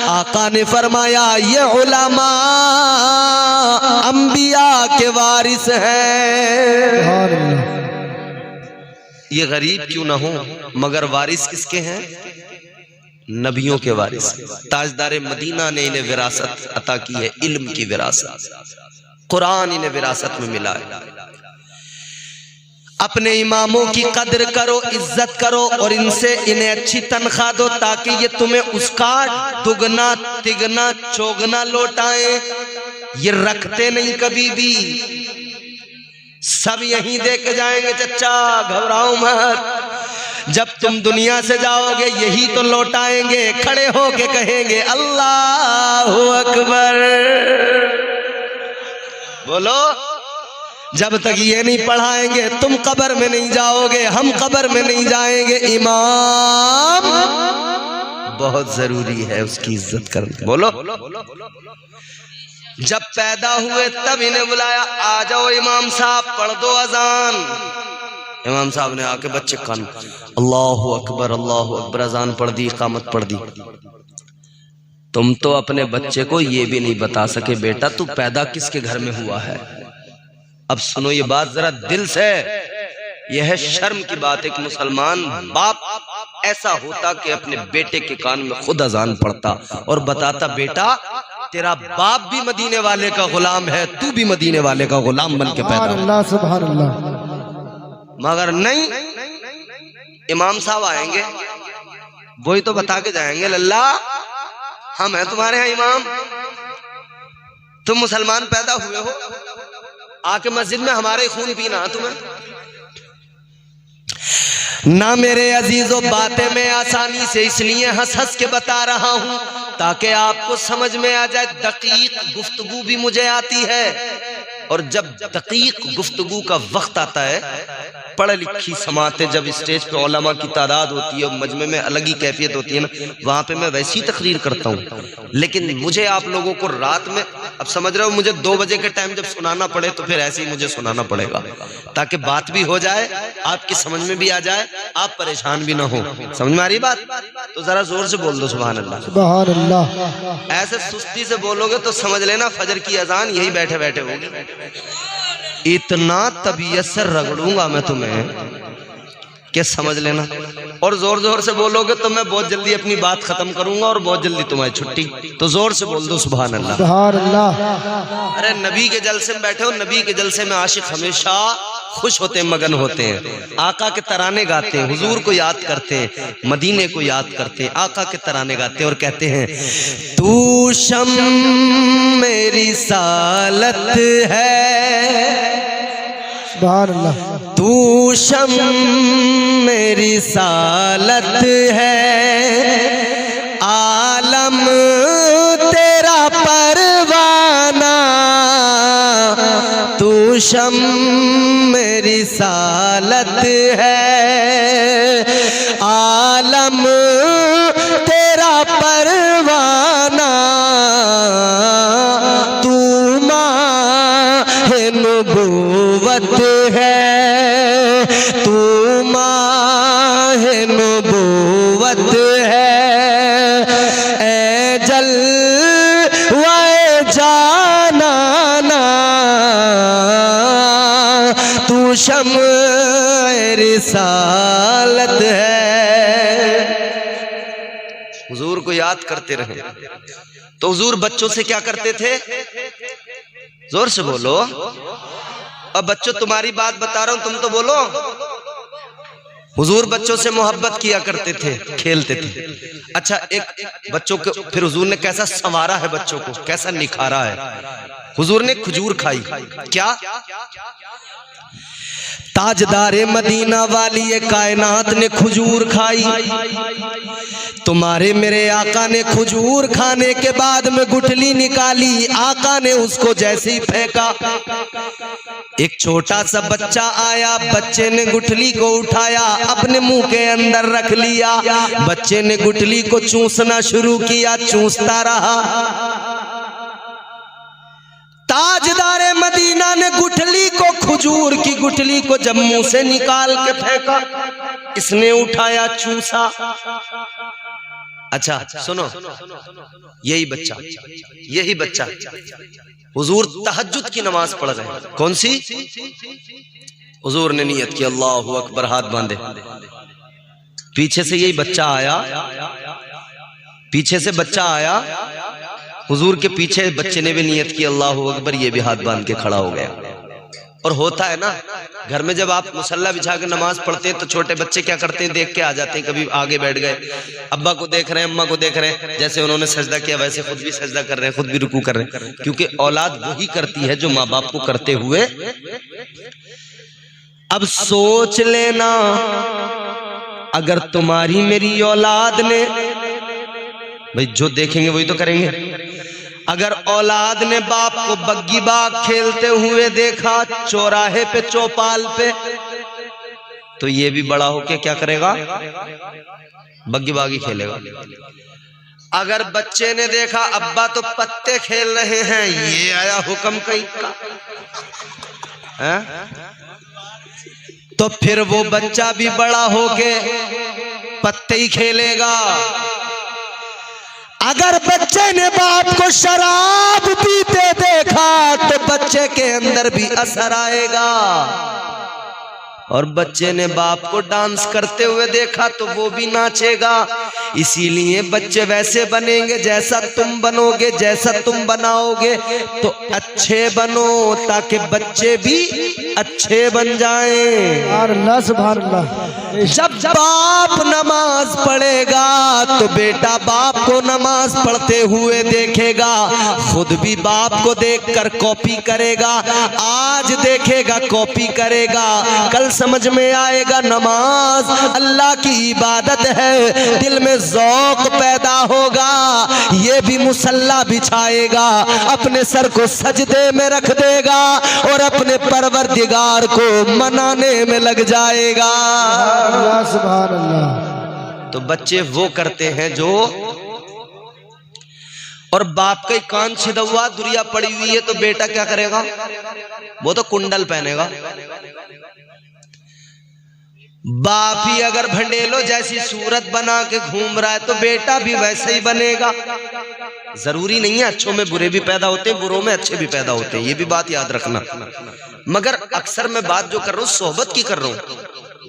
आका ने फरमाया, ये उलमा अंबिया के वारिस हैं। ये गरीब क्यों ना हो, मगर वारिस किसके हैं? नबियों के वारिस। ताजदारे मदीना ने इन्हें विरासत अता की है, इल्म की विरासत। कुरान इन्हें विरासत में मिला है। अपने इमामों की कदर करो, इज्जत करो, और इनसे इन्हें अच्छी तनख्वाह दो, ताकि ये तुम्हें उसका दुगना तिगना चौगना लौटाए। ये रखते नहीं कभी भी, सब यहीं दे के जाएंगे। चच्चा घबराओ मत, जब तुम दुनिया से जाओगे यही तो लौटाएंगे। खड़े होके कहेंगे अल्लाहु अकबर, बोलो। जब तक ये नहीं पढ़ाएंगे तुम कब्र में नहीं जाओगे, हम कब्र में नहीं जाएंगे। इमाम बहुत जरूरी है, उसकी इज्जत करना। बोलो। जब पैदा हुए तब इन्हें बुलाया, आ जाओ इमाम साहब, पढ़ दो अजान। इमाम साहब ने आके बच्चे कान, अल्लाहु अकबर, अल्लाहु अकबर, अजान पढ़ दी, इकामत पढ़ दी। तुम तो अपने बच्चे को ये भी नहीं बता सके, बेटा तू पैदा किसके घर में हुआ है। अब सुनो ये बात जरा दिल से, यह है शर्म की बात। एक मुसलमान बाप ऐसा होता कि अपने बेटे के कान में खुद अजान पढ़ता और बताता, बेटा तेरा बाप भी मदीने वाले का गुलाम है, तू भी मदीने वाले का गुलाम बन के पैदा अल्लाह सुभान अल्लाह। मगर नहीं, इमाम साहब आएंगे वही तो बता के जाएंगे, लल्ला हम हैं तुम्हारे यहाँ इमाम, तुम मुसलमान पैदा हुए हो, आके मस्जिद में हमारे खून पीना तुम्हें ना। मेरे अजीजों, बातें मैं आसानी से इसलिए हंस हंस के बता रहा हूं ताकि आपको समझ में आ जाए। दकीक गुफ्तगू भी मुझे आती है, और जब दकीक गुफ्तगू का वक्त आता है, पढ़ लिखी समाते जब स्टेज पे उलमा की तादाद होती है, मजमे में अलग ही कैफियत होती है ना, वहां पे मैं वैसी तकरीर करता हूँ। लेकिन मुझे आप लोगों को रात में, अब समझ रहे हो, मुझे 2 बजे के टाइम जब सुनाना पड़े तो फिर ऐसे ही मुझे सुनाना पड़ेगा, ताकि बात भी हो जाए, आपकी समझ में भी आ जाए, आप परेशान भी ना हो। समझ में आ रही बात? तो जरा जोर से बोल दो सुभान अल्लाह, सुभान अल्लाह। ऐसे सुस्ती से बोलोगे तो समझ लेना फजर की अजान यही बैठे बैठे होगी। इतना तबीयत से रगड़ूंगा मैं तुम्हें कि समझ लेना। और जोर जोर से बोलोगे तो मैं बहुत जल्दी अपनी बात खत्म करूंगा और बहुत जल्दी तुम्हारी छुट्टी। तो जोर से बोल दो सुभान अल्लाह। सुभान अल्लाह। अरे नबी के जलसे में बैठे हो, नबी के जलसे में आशिक हमेशा खुश होते हैं, मगन होते हैं, आका के तराने गाते हैं, हुजूर को याद करते हैं, मदीने को याद करते हैं, आका के तराने गाते हैं और कहते हैं तू शम मेरी सालत है, सुभान अल्लाह। तू शम मेरी सालत है, आलम तेरा परवाना, तू शम मेरी सालत है, आलम तेरा परवाना, तू माहे नबूवत है, तू माहे नबूवत है, ए जलवाए जानाना, तू शम्अ रिसालत है। हुजूर को याद करते रहे। तो हुजूर बच्चों से क्या करते थे? जोर से बोलो। अब बच्चों तुम्हारी बात बता रहा हूं, तुम तो बोलो। हुजूर बच्चों से मोहब्बत किया करते थे, खेलते थे। अच्छा, एक बच्चों को फिर हुजूर ने कैसा संवारा है, बच्चों को कैसा निखारा है। हुजूर ने खजूर खाई। क्या? ताजदारे मदीना वाली ये कायनात ने खजूर खाई। तुम्हारे मेरे आका ने खजूर खाने के बाद में गुठली निकाली, आका ने उसको जैसे ही फेंका, एक छोटा सा बच्चा आया, बच्चे ने गुठली को उठाया, अपने मुंह के अंदर रख लिया, बच्चे ने गुठली को चूसना शुरू किया, चूसता रहा। ताजदारे मदीना ने गुठली को, खजूर की गुठली को जब मुंह से निकाल के फेंका, इसने उठाया, चूसा। अच्छा सुनो, यही बच्चा हुजूर तहज्जुद की नमाज पढ़ रहे हैं। कौन सी? हुजूर ने नियत की, अल्लाहु अकबर, हाथ बांधे। पीछे से यही बच्चा आया, पीछे से बच्चा आया, हुजूर के पीछे बच्चे ने भी नियत की, अल्लाहु अकबर, ये भी हाथ बांध के खड़ा हो गया। और होता है ना, घर में जब आप मुसल्ला बिछा के नमाज पढ़ते हैं तो छोटे बच्चे क्या करते हैं, देख के आ जाते हैं। कभी आगे बैठ गए, अब्बा को देख रहे हैं, अम्मा को देख रहे हैं, जैसे उन्होंने सजदा किया वैसे खुद भी सजदा कर रहे हैं, खुद भी रुकू कर रहे हैं। क्योंकि औलाद वही करती है जो माँ बाप को करते हुए। अब सोच लेना, अगर तुम्हारी मेरी औलाद ने, भाई जो देखेंगे वही तो करेंगे, अगर औलाद ने बाप को बग्गी बाग खेलते हुए देखा चौराहे पे, चौपाल पे, तो ये भी बड़ा होके क्या करेगा? बग्गी बागी खेलेगा। अगर बच्चे ने देखा अब्बा तो पत्ते खेल रहे हैं, ये आया हुक्म कहीं का, तो फिर वो बच्चा भी बड़ा होके पत्ते ही खेलेगा। अगर बच्चे ने बाप को शराब पीते देखा तो बच्चे के अंदर भी असर आएगा, और बच्चे ने बाप को डांस करते हुए देखा तो वो भी नाचेगा। इसीलिए बच्चे वैसे बनेंगे जैसा तुम बनोगे, जैसा तुम बनाओगे। तो अच्छे बनो ताकि बच्चे भी अच्छे बन जाएं। अल्लाह सुभान अल्लाह। जब बाप नमाज पढ़ेगा तो बेटा बाप को नमाज पढ़ते हुए देखेगा, खुद भी बाप को देखकर कॉपी करेगा। आज देखेगा कॉपी करेगा, कल समझ में आएगा नमाज अल्लाह की इबादत है, दिल में ज़ौक़ पैदा होगा। ये भी मुसल्ला बिछाएगा, अपने सर को सजदे में रख देगा और अपने परवरदिगार को मनाने में लग जाएगा। अल्लाह सुभान अल्लाह। तो बच्चे वो करते हैं जो, और बाप का कान छिदवा दुरिया पड़ी हुई है तो बेटा क्या करेगा? वो तो कुंडल पहनेगा। बाप ही अगर भंडेलो जैसी सूरत बना के घूम रहा है तो बेटा भी वैसे ही बनेगा। जरूरी नहीं है, अच्छों में बुरे भी पैदा होते हैं, बुरों में अच्छे भी पैदा होते हैं, ये भी बात याद रखना। मगर अक्सर मैं बात जो कर रहा हूँ सोहबत की कर रहा हूँ।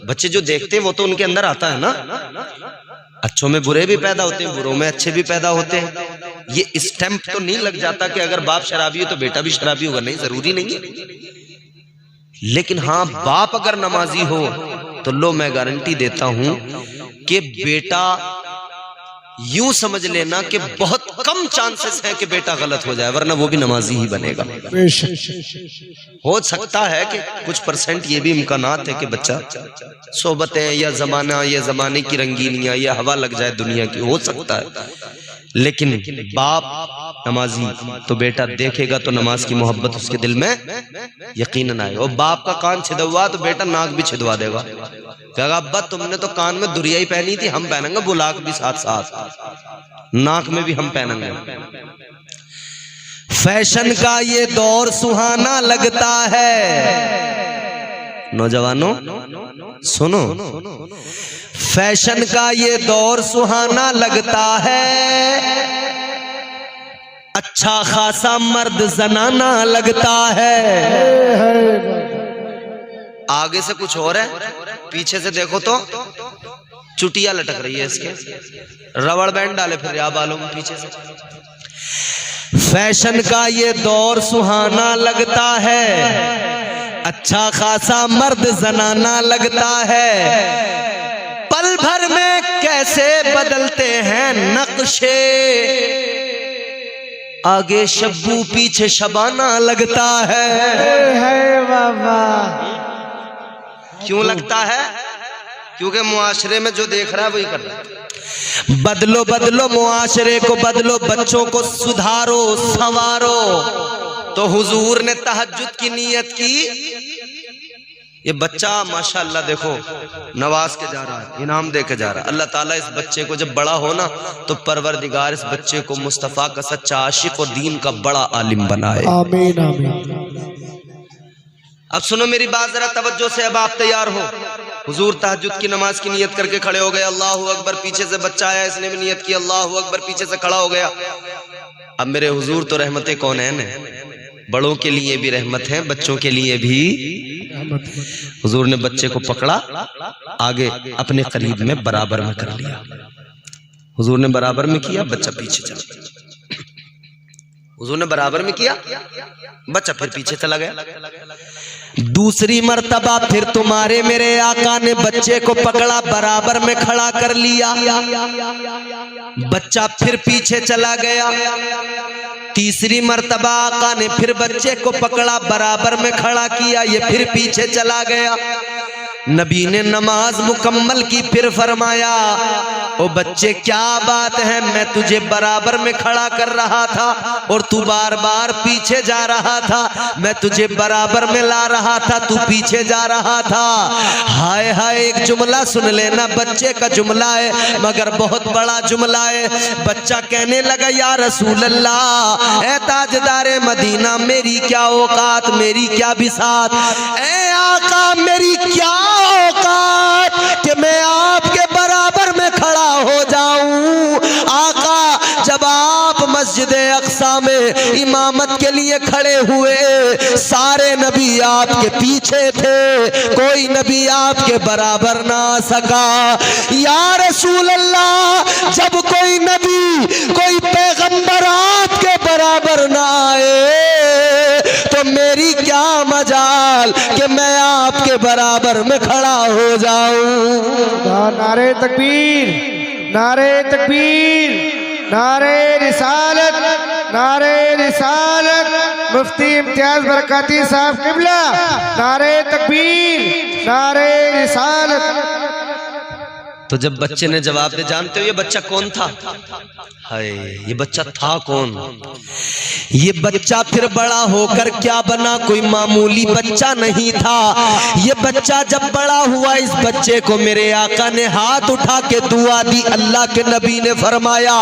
बच्चे जो देखते हैं वो तो उनके अंदर आता है ना। अच्छों में बुरे भी पैदा होते हैं, बुरों में अच्छे भी पैदा होते हैं। ये स्टैंप तो नहीं लग जाता कि अगर बाप शराबी हो तो बेटा भी शराबी होगा, नहीं, जरूरी नहीं है। लेकिन हाँ, बाप अगर नमाजी हो तो लो, मैं गारंटी देता हूं कि बेटा, यूं समझ लेना कि बहुत कम चांसेस है कि बेटा गलत हो जाए, वरना वो भी नमाजी ही बनेगा। हो सकता है कि कुछ परसेंट ये भी इम्कानात है कि बच्चा सोबतें या जमाना या जमाने की रंगीनियां या हवा लग जाए दुनिया की, हो सकता है। लेकिन बाप नमाजी तो बेटा देखेगा तो नमाज की मोहब्बत उसके दिल में यकीनन आएगा। और बाप का कान छिदवा तो बेटा नाक भी छिदवा देगा, कहेगा अब्बा तुमने तो कान में दुरिया ही पहनी थी, हम पहनेंगे बुलाक भी साथ साथ, नाक में भी हम पहनेंगे। फैशन का ये दौर सुहाना लगता है, नौजवानों सुनो, फैशन का ये दौर सुहाना लगता है, अच्छा खासा मर्द जनाना लगता है। आगे से कुछ और है, पीछे से देखो तो चुटिया लटक रही है इसके, रबड़ बैंड डाले फिर या बालों में पीछे से। फैशन का ये दौर सुहाना लगता है, अच्छा खासा मर्द जनाना लगता है, पल भर में कैसे बदलते हैं नक्शे, आगे शब्बू पीछे शबाना लगता है बाबा। क्यों लगता है? क्योंकि मुआशरे में जो देख रहा है वही कर रहा है। बदलो बदलो मुआशरे को, बदलो बच्चों को सुधारो संवारो। तो हुजूर ने तहज्जुद की नीयत की, ये बच्चा माशाअल्लाह देखो नवाज के जा रहा है, इनाम दे के जा रहा है। अल्लाह ताला इस बच्चे को जब बड़ा हो ना तो परवरदिगार इस बच्चे को मुस्तफ़ा का सच्चा आशिक और दीन का बड़ा आलिम बनाए। आमीन आमीन। अब सुनो मेरी बात जरा तवज्जो से, अब आप तैयार हो। हुजूर तहज्जुद की नमाज की नियत करके खड़े हो गए, अल्लाहू अकबर, पीछे से बच्चा आया, इसने भी नियत की, अल्लाहू अकबर, पीछे से खड़ा हो गया। अब मेरे हुजूर तो रहमत कौन है, बड़ों के लिए भी रहमत है, बच्चों के लिए भी। हुजूर ने बच्चे को पकड़ा, आगे अपने करीब में बराबर में कर लिया। हुजूर ने बराबर में किया, बच्चा पीछे चला। हुजूर ने बराबर में किया, बच्चा फिर पीछे चला गया। दूसरी मर्तबा फिर तुम्हारे मेरे आका ने बच्चे को पकड़ा, बराबर में खड़ा कर लिया, बच्चा फिर पीछे चला गया। तीसरी मर्तबा आका ने फिर बच्चे को पकड़ा, बराबर में खड़ा किया, ये फिर पीछे चला गया। नबी ने नमाज मुकम्मल की, फिर फरमाया ओ बच्चे क्या बात है, मैं तुझे बराबर में खड़ा कर रहा था और तू बार बार पीछे जा रहा था, मैं तुझे बराबर में ला रहा था, तू पीछे जा रहा था। हाय हाय, एक जुमला सुन लेना, बच्चे का जुमला है मगर बहुत बड़ा जुमला है। बच्चा कहने लगा या रसूल अल्लाह, ए ताजदारे मदीना, मेरी क्या औकात, मेरी क्या बिसात, ए आका मेरी क्या औकात कि मैं आपके बराबर में खड़ा हो जाऊं। आका जब आप मस्जिद अक्सा में इमामत के लिए खड़े हुए, सारे नबी आपके पीछे थे, कोई नबी आपके बराबर ना आ सका। या रसूल अल्लाह, जब कोई नबी, कोई पैगंबर आपके बराबर ना आए तो मेरी क्या मजाल कि मैं आपके बराबर में खड़ा हो जाऊं। नारे तकबीर, नारे तकबीर, नारे रिसालत, नारे रिसालत। मुफ्ती इम्तियाज बरकाती साहब किबला, नारे तकबीर, नारे रिसालत। तो जब बच्चे ने जवाब दे, जानते हो ये बच्चा कौन था? हाय, ये बच्चा था कौन? ये बच्चा फिर बड़ा होकर क्या बना, कोई मामूली बच्चा नहीं था। ये बच्चा जब बड़ा हुआ, इस बच्चे को मेरे आका ने हाथ उठा के दुआ दी। अल्लाह के नबी ने फरमाया,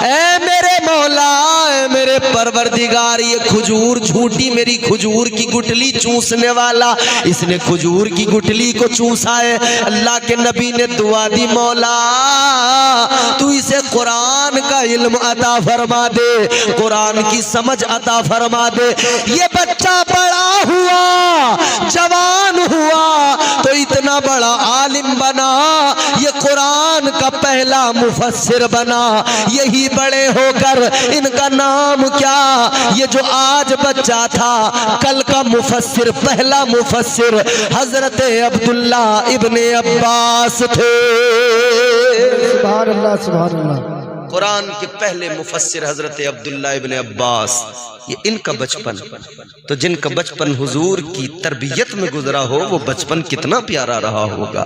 ऐ मेरे मौला, ऐ मेरे परवरदिगार, ये खजूर झूठी मेरी खजूर की गुठली चूसने वाला, इसने खजूर की गुठली को चूसा है। अल्लाह के नबी ने दुआ दी, इलाही मौला तू इसे कुरान का इल्म अता फरमा दे, कुरान की समझ अता फरमा दे। ये बच्चा बड़ा हुआ, जवान हुआ तो इतना बड़ा आलिम बना, ये कुरान का पहला मुफस्सिर बना। यही बड़े होकर इनका नाम क्या, ये जो आज बच्चा था कल का मुफस्सिर, पहला मुफस्सिर हजरत अब्दुल्ला इब्ने अब्बास थे। सुभान अल्लाह, सुभान अल्लाह। कुरान के पहले मुफस्सिर हजरत अब्दुल्ला इब्ने अब्बास, ये इनका बचपन। तो जिनका बचपन हुजूर की तरबियत में गुजरा हो वो बचपन कितना प्यारा रहा होगा।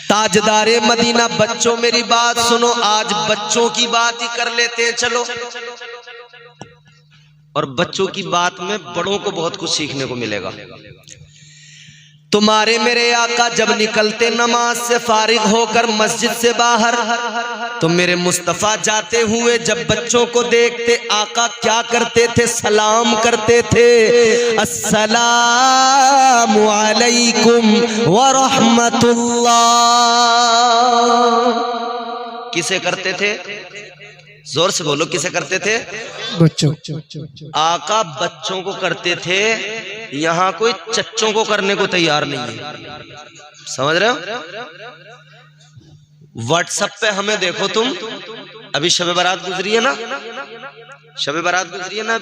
ताजदारे मदीना, बच्चों मेरी बात सुनो, आज बच्चों की बात ही कर लेते हैं चलो। और बच्चों की बात में बड़ों को बहुत कुछ सीखने को मिलेगा। तुम्हारे मेरे आका जब निकलते नमाज से फारिग होकर मस्जिद से बाहर, तो मेरे मुस्तफा जाते हुए जब बच्चों को देखते आका क्या करते थे, सलाम करते थे, अस्सलामु अलैकुम व रहमतुल्लाह। किसे करते थे, जोर से बोलो, किसे करते थे? बच्चों। आका बच्चों को करते थे, यहाँ कोई चच्चों को करने को तैयार नहीं है। समझ रहे हो? व्हाट्सएप पे हमें देखो तुम, अभी शब बारात गुजरी है ना, शब बारात गुजरी है ना,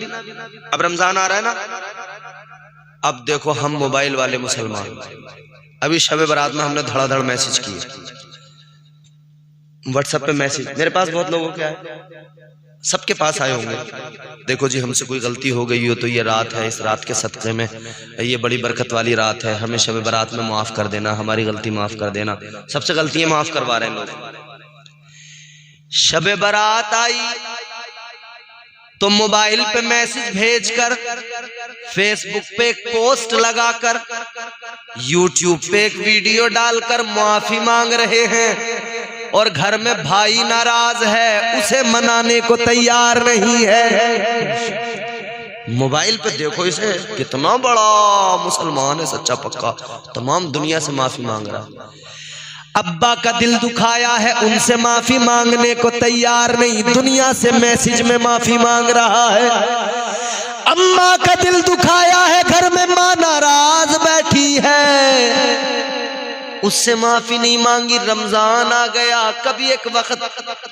अब रमजान आ रहा है ना। अब देखो हम मोबाइल वाले मुसलमान, अभी शब बारात में हमने धड़ाधड़ मैसेज किए व्हाट्सएप पे मैसेज। मेरे पास बहुत लोगों के आए, सबके पास आए होंगे। देखो जी हमसे कोई गलती हो गई हो तो ये रात है, इस रात के सदक़े में ये बड़ी बरकत वाली रात है, हमें शब बारात में माफ कर देना, हमारी गलती माफ कर देना। सबसे गलतियां माफ करवा रहे हैं लोग। शब बारात आई तो मोबाइल पे मैसेज भेजकर, फेसबुक पे एक पोस्ट लगाकर, यूट्यूब पे एक वीडियो डालकर माफी मांग रहे हैं। और घर में भाई नाराज है, उसे मनाने को तैयार नहीं है। मोबाइल पे देखो इसे, कितना बड़ा मुसलमान है, सच्चा पक्का, तमाम दुनिया से माफी मांग रहा। अब्बा का दिल दुखाया है, उनसे माफी मांगने को तैयार नहीं, दुनिया से मैसेज में माफी मांग रहा है। अम्मा का दिल दुखाया है, घर में मां नाराज बैठी है, उससे माफी नहीं मांगी। रमजान आ गया, कभी एक वक्त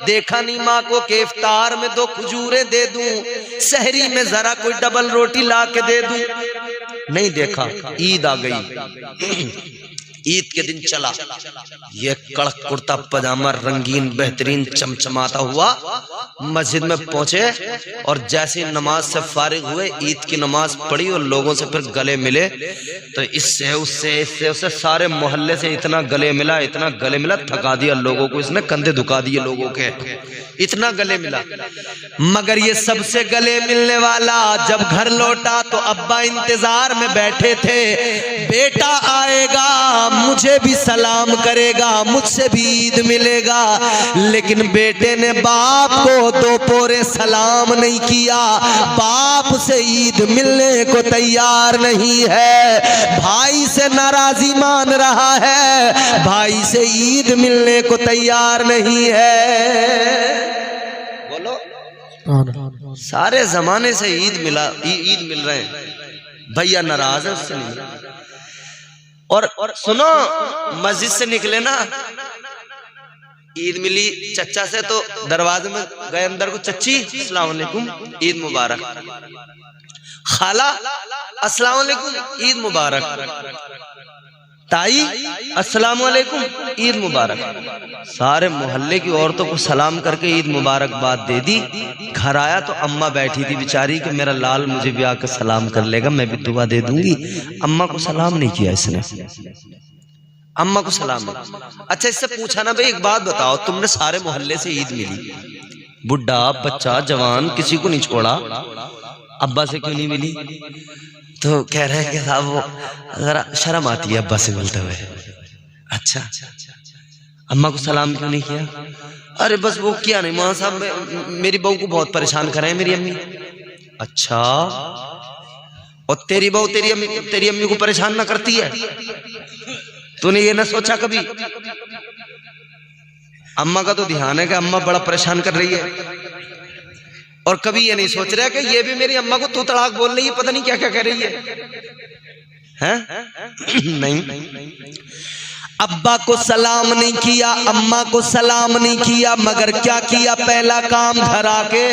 देखा नहीं माँ को कि इफ्तार में 2 खजूरें दे दूं, सहरी में जरा कोई डबल रोटी ला के दे दूं, नहीं देखा। ईद आ गई, ईद के दिन चला, ये कड़क कुर्ता पजामा रंगीन बेहतरीन चमचमाता हुआ मस्जिद में पहुंचे, और जैसे नमाज से फारिग हुए, ईद की नमाज पढ़ी और लोगों से फिर गले मिले, तो इससे उससे इससे उससे सारे मोहल्ले से इतना गले मिला, इतना गले मिला, थका दिया लोगों को, इसने कंधे दुखा दिए लोगों के, इतना गले मिला। मगर ये सबसे गले मिलने वाला जब घर लौटा तो अब्बा इंतजार में बैठे थे, बेटा आएगा, मुझे भी सलाम करेगा, मुझसे भी ईद मिलेगा। लेकिन बेटे ने बाप को 2 पोरे सलाम नहीं किया, बाप से ईद मिलने को तैयार नहीं है, भाई से नाराजी मान रहा है, भाई से ईद मिलने को तैयार नहीं है। बोलो, सारे जमाने से ईद मिल रहे हैं, भैया नाराज है, उससे नहीं। और सुनो, मस्जिद से निकले ना, ईद मिली चच्चा से, तो दरवाजे में गए अंदर को, चच्ची अस्सलाम वालेकुम, ईद मुबारक। खाला अस्सलाम वालेकुम, ईद मुबारक। ताई अस्सलाम वालेकुम, ईद मुबारक। सारे मोहल्ले की औरतों को सलाम करके ईद मुबारकबाद दे दी। घर आया तो अम्मा बैठी थी बेचारी कि मेरा लाल मुझे भी आकर सलाम कर लेगा, मैं भी दुआ दे दूंगी। अम्मा को सलाम नहीं किया इसने, अम्मा को सलाम नहीं। अच्छा इससे पूछा ना, भाई एक बात बताओ, तुमने सारे मोहल्ले से ईद मिली, बुढ़ा बच्चा जवान किसी को नहीं छोड़ा, अब्बा से क्यों नहीं मिली? तो कह रहे हैं कि साहब वो जरा शर्म आती है अब्बा से मिलते हुए। अच्छा, अम्मा को सलाम क्यों नहीं किया? अरे बस वो किया नहीं, मौलाना साहब मेरी बहू को बहुत परेशान कर रहे हैं मेरी अम्मी। अच्छा, और तेरी बहू तेरी अम्मी को परेशान ना करती है? तूने ये ना सोचा कभी? अम्मा का तो ध्यान है कि अम्मा बड़ा परेशान कर रही है, और कभी ये नहीं सोच रहा कि ये भी मेरी अम्मा को तू तड़ाक बोल रही है, पता नहीं क्या क्या कह रही है? नहीं, अब्बा को सलाम नहीं किया, अम्मा को सलाम नहीं किया, मगर क्या किया? पहला काम घर आके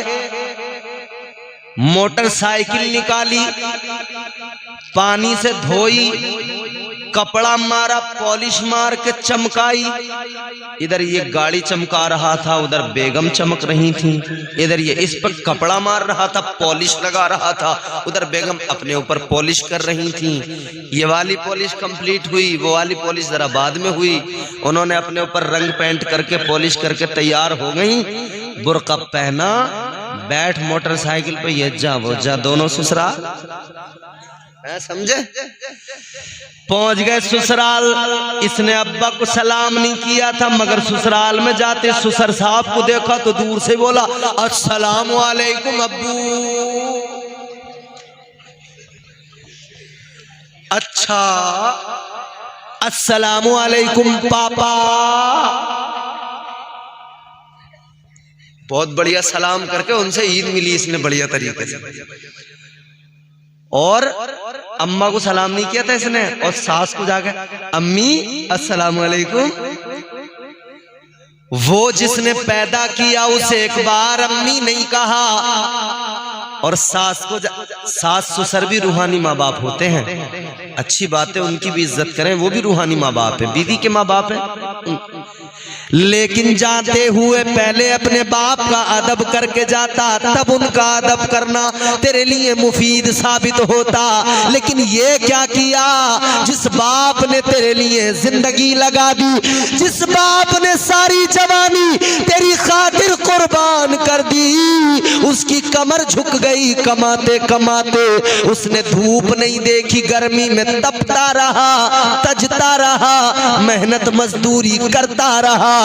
मोटरसाइकिल निकाली, पानी से धोई, कपड़ा मारा, पॉलिश मार के चमकाई। इधर ये गाड़ी चमका रहा था, उधर बेगम चमक रही थी। इधर ये इस पर कपड़ा मार रहा था, पॉलिश लगा रहा था, उधर बेगम अपने ऊपर पॉलिश कर रही थी। ये वाली पॉलिश कंप्लीट हुई, वो वाली पॉलिश जरा बाद में हुई। उन्होंने अपने ऊपर रंग पेंट करके पॉलिश करके तैयार हो गई, बुर्का पहना, बैठ मोटरसाइकिल पे, ये जा वो जा, दोनों ससुराल, समझे? पहुंच गए ससुराल। इसने अब्बा को सलाम नहीं किया था, मगर ससुराल में जाते ससुर साहब को देखा तो दूर से बोला अस्सलाम वालेकुम अब्बू। अच्छा, अस्सलाम वालेकुम पापा। बहुत बढ़िया सलाम करके उनसे ईद मिली इसने बढ़िया तरीके से। और अम्मा को सलाम नहीं किया था इसने, और सास को जाके अम्मी अस्सलाम वालेकुम। वो जिसने पैदा किया उसे एक बार अम्मी नहीं कहा, और सास को सास ससुर भी रूहानी माँ बाप होते हैं, अच्छी बात है, उनकी भी इज्जत करें, वो भी रूहानी माँ बाप है, बीवी के माँ बाप है। लेकिन जाते हुए पहले अपने बाप का अदब करके जाता, तब उनका अदब करना तेरे लिए मुफीद साबित होता। लेकिन ये क्या किया? जिस बाप ने तेरे लिए जिंदगी लगा दी, जिस बाप ने सारी जवानी तेरी खातिर कुर्बान कर दी, उसकी कमर झुक गई कमाते कमाते। उसने धूप नहीं देखी, गर्मी में तपता रहा, तजता रहा, मेहनत मजदूरी करता रहा,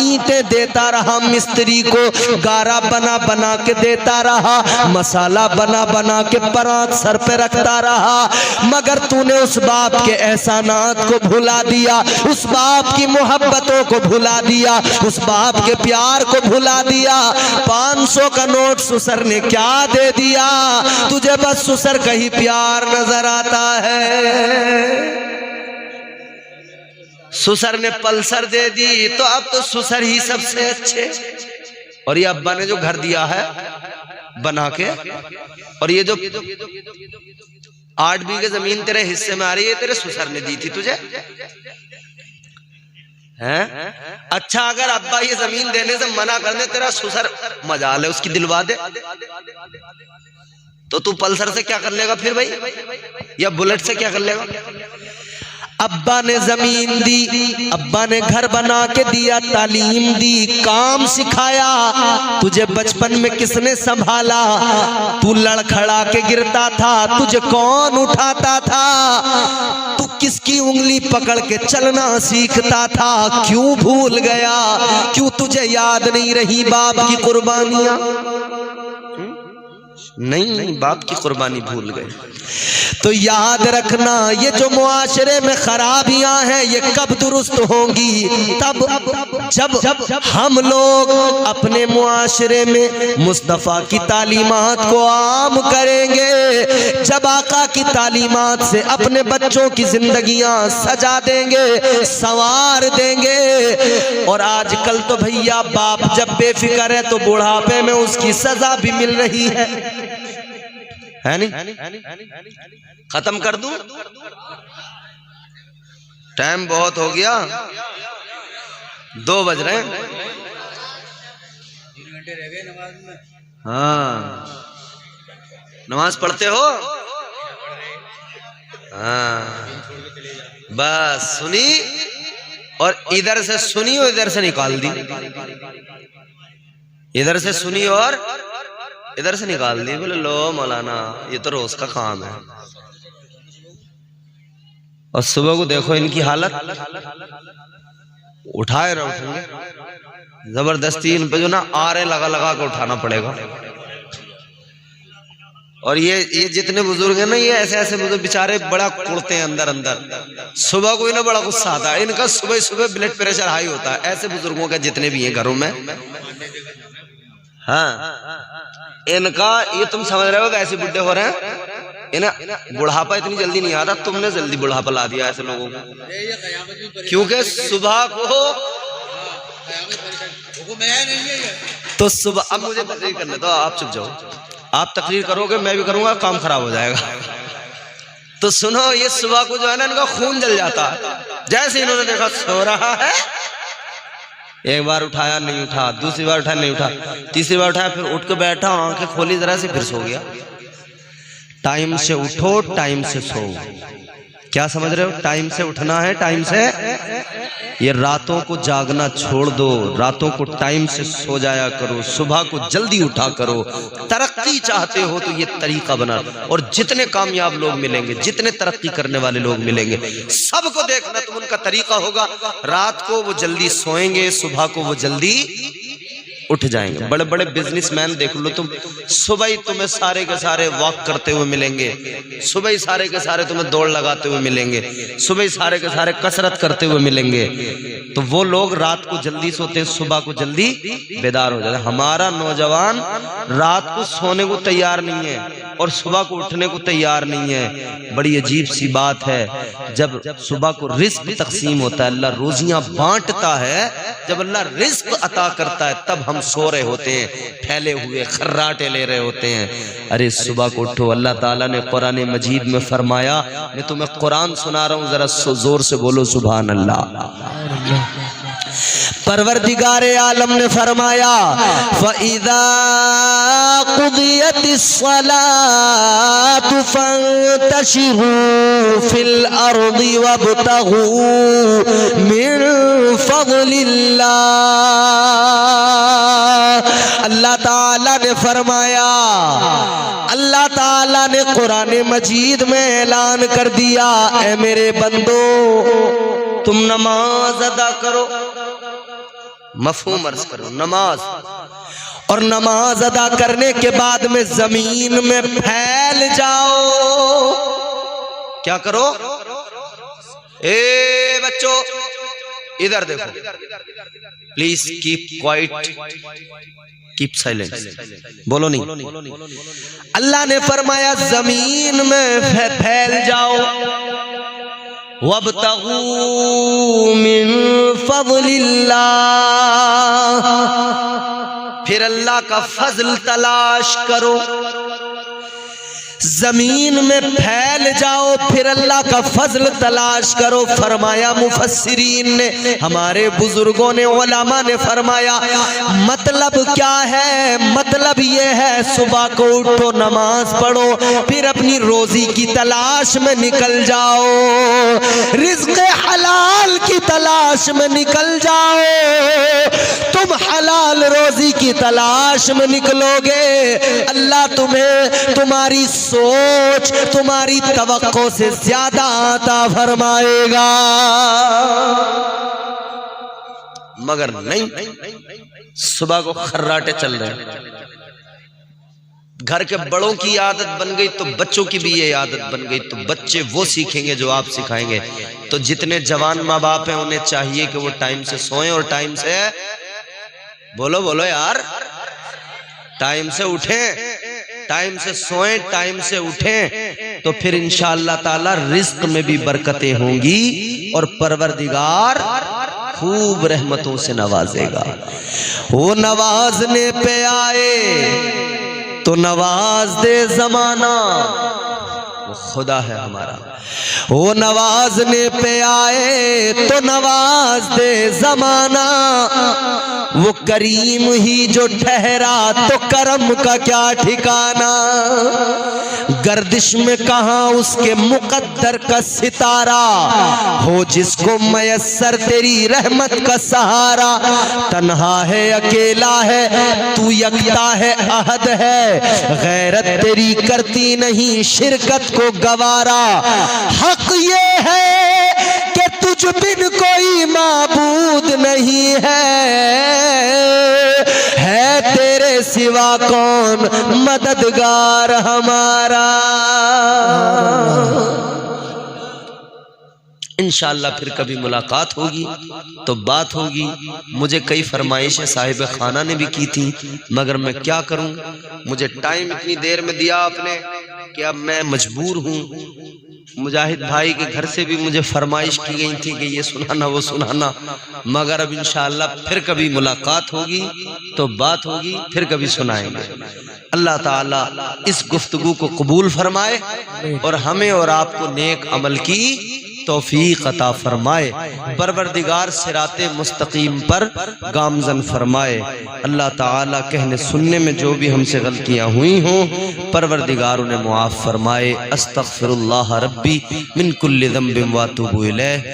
ईंटें देता रहा, मिस्त्री को गारा बना बना के देता रहा, मसाला बना बना के परात सर पे रखता रहा। मगर तूने उस बाप के एहसानात को भुला दिया, उस बाप की मोहब्बतों को भुला दिया, उस बाप के प्यार को भुला दिया। 500 का नोट ससुर ने क्या दे दिया? तुझे बस ससुर का ही प्यार नजर आता है। ससुर ने पल्सर दे दी तो अब तो ससुर ही सबसे अच्छे। और ये अब्बा ने जो घर दिया है बना के, और ये जो 8 बीघे जमीन तेरे हिस्से में आ रही है, तेरे ससुर ने दी थी तुझे, हैं? अच्छा, अगर अब्बा ये जमीन देने से मना कर दे, तेरा ससुर मजाल है उसकी दिलवा दे, तो तू पल्सर से क्या कर लेगा फिर भाई, या बुलेट से क्या कर लेगा? अब्बा ने जमीन दी, अब्बा ने घर बना के दिया, तालीम दी, काम सिखाया। तुझे बचपन में किसने संभाला? तू लड़खड़ा के गिरता था, तुझे कौन उठाता था? तू किसकी उंगली पकड़ के चलना सीखता था? क्यों भूल गया? क्यों तुझे याद नहीं रही बाप की कुर्बानियां? नहीं, बाप की कुर्बानी भूल गए। तो याद रखना, ये जो मुआशरे में खराबियां हैं ये कब दुरुस्त होंगी? तब जब हम लोग अपने मुआशरे में मुस्तफ़ा की तालीमात को आम करेंगे, जब आका की तालीमात से अपने बच्चों की जिंदगियां सजा देंगे, संवार देंगे। और आजकल तो भैया बाप जब बेफिक्र है तो बुढ़ापे में उसकी सजा भी मिल रही है नहीं? खत्म कर दूं? टाइम बहुत हो गया, 2 बज रहे हैं। 3 घंटे रह गए नमाज में। हाँ, नमाज पढ़ते हो? हाँ, बस सुनी, और इधर से सुनी और इधर से निकाल दी, इधर से सुनी और इधर से निकाल दी। बोले लो मौलाना, ये तो रोज का काम है। और सुबह को देखो इनकी हालत, उठाए ना उठेंगे, जबरदस्ती इन पे जो ना आरे लगा लगा के उठाना पड़ेगा। और ये जितने बुजुर्ग हैं ना, ये ऐसे ऐसे बुजुर्ग बेचारे बड़ा कुड़ते हैं अंदर अंदर। सुबह को इन्हें बड़ा गुस्सा आता है, इनका सुबह सुबह ब्लड प्रेशर हाई होता है। ऐसे बुजुर्गों का जितने भी हैं घरों में, हाँ, इनका ये तुम समझ रहे हो कि ऐसे बुढ़े हो रहे हैं, इन्हें बुढ़ापा इतनी जल्दी नहीं आता। तुमने जल्दी बुढ़ापा ला दिया ऐसे लोगों को, क्योंकि सुबह को तो सुबह, अब मुझे तकरीर करने दो, आप चुप जाओ। आप तकरीर करोगे मैं भी करूंगा, काम खराब हो जाएगा। तो सुनो, ये सुबह को जो है ना, इनका खून जल जाता है। जैसे इन्होंने देखा सो रहा है, एक बार उठाया नहीं उठा, दूसरी बार उठाया नहीं उठा, तीसरी बार उठाया, फिर उठ के बैठा, आंखें खोली जरा से, फिर सो गया। टाइम से उठो, टाइम से सो। क्या समझ रहे हो? टाइम से उठना है, टाइम से। ये रातों को जागना छोड़ दो, रातों को टाइम से सो जाया करो, सुबह को जल्दी उठा करो। तरक्की चाहते हो तो ये तरीका बना, और जितने कामयाब लोग मिलेंगे, जितने तरक्की करने वाले लोग मिलेंगे, सबको देखना तुम, उनका तरीका होगा, रात को वो जल्दी सोएंगे, सुबह को वो जल्दी उठ जाएंगे। बड़े बड़े बिजनेसमैन देख लो तुम, सुबह ही तुम्हें सारे के सारे वॉक करते हुए मिलेंगे, सुबह ही सारे के सारे तुम्हें दौड़ लगाते हुए मिलेंगे, सुबह ही सारे के सारे कसरत करते हुए मिलेंगे। तो वो लोग रात को जल्दी सोते हैं, सुबह को जल्दी बेदार हो जाते हैं। हमारा नौजवान रात को सोने को तैयार नहीं है और सुबह को उठने को तैयार नहीं है। बड़ी अजीब सी बात है, जब सुबह को रिस्क तकसीम होता है, अल्लाह रोजियां बांटता है, जब अल्लाह रिस्क अता करता है, तब हम सो रहे होते हैं, फैले हुए खर्राटे ले रहे होते हैं। अरे सुबह को उठो। अल्लाह ताला ने कुरान मजीद में फरमाया, मैं तुम्हें कुरान सुना रहा हूँ, जरा जोर से बोलो सुभान अल्लाह। परवरदिगारे आलम ने फरमाया, फ़इज़ा क़ुदियतिस सलातु फ़ंतशिरू फ़िल अर्दि वब्तगू मिन फ़ज़लिल्लाह। अल्लाह ताला ने फरमाया, अल्लाह ताला ने कुरान मजीद में ऐलान कर दिया, ऐ मेरे बंदो तुम नमाज अदा करो, मफहूम अर्ज करो, नमाज, और नमाज अदा करने के बाद में जमीन में फैल जाओ। क्या करो? ए बच्चों इधर देखो, please keep quiet, keep silent, बोलो नहीं। अल्लाह ने फरमाया जमीन में फैल जाओ, वब्तगू मिन फ़ज़लिल्लाह, फिर अल्लाह का फजल तलाश करो। जमीन में फैल जाओ, फिर अल्लाह का फजल तलाश करो। फरमाया मुफस्सिरीन ने, हमारे बुजुर्गों ने, उलमा ने फरमाया, मतलब क्या है? मतलब ये है, सुबह को उठो, नमाज पढ़ो, फिर अपनी रोजी की तलाश में निकल जाओ, रिज़्क़ हलाल की तलाश में निकल जाओ। तुम हलाल रोजी की तलाश में निकलोगे, अल्लाह तुम्हें तुम्हारी सोच, तुम्हारी तवक्को से ज्यादा अता फरमाएगा। मगर नहीं, सुबह को खर्राटे चल रहे हैं। घर के बड़ों की आदत बन गई तो बच्चों की भी ये आदत बन गई, तो बच्चे वो सीखेंगे जो आप सिखाएंगे। तो जितने जवान माँ बाप हैं, उन्हें चाहिए कि वो टाइम से सोएं और टाइम से, बोलो बोलो यार, टाइम से उठें, टाइम से सोएं, टाइम से उठें, तो फिर इंशाअल्लाह ताला रिज्क में भी बरकतें होंगी और परवरदिगार खूब रहमतों से नवाजेगा। वो नवाजने पे आए तो नवाज दे जमाना, वो खुदा है हमारा। वो नवाजने पे आए तो नवाज दे जमाना, वो करीम ही जो ठहरा तो करम का क्या ठिकाना। गर्दिश में कहाँ उसके मुकद्दर का सितारा, हो जिसको मयस्सर तेरी रहमत का सहारा। तन्हा है, अकेला है, तू यकता है, अहद है, गैरत तेरी करती नहीं शिरकत को गवारा। हक ये है कि तुझ बिन कोई माबूद नहीं है तेरे सिवा कौन मददगार हमारा। इंशाअल्लाह फिर कभी मुलाकात होगी तो बात होगी। मुझे कई फरमाइशें साहिब खाना ने भी की थी, मगर मैं क्या करूं, मुझे टाइम इतनी देर में दिया आपने कि अब मैं मजबूर हूं। मुजाहिद भाई के घर से भी मुझे फरमाइश की गई थी कि ये सुनाना वो सुनाना, मगर अब इंशाअल्लाह फिर कभी मुलाकात होगी तो बात होगी, फिर कभी सुनाएंगे। अल्लाह ताला इस गुफ्तगू को कबूल फरमाए और हमें और आपको नेक अमल की तौफीक अता फरमाए। परवरदिगार सिराते मुस्तकीम पर गामजन फरमाए। अल्लाह ताला कहने सुनने में जो भी हमसे गलतियां हुई हों, परवरदिगार उन्हें मुआफ़ फरमाए। अस्तग़फिरुल्लाह रब्बी मिन कुल्लि ज़ंबिन व अतूबु इलैह।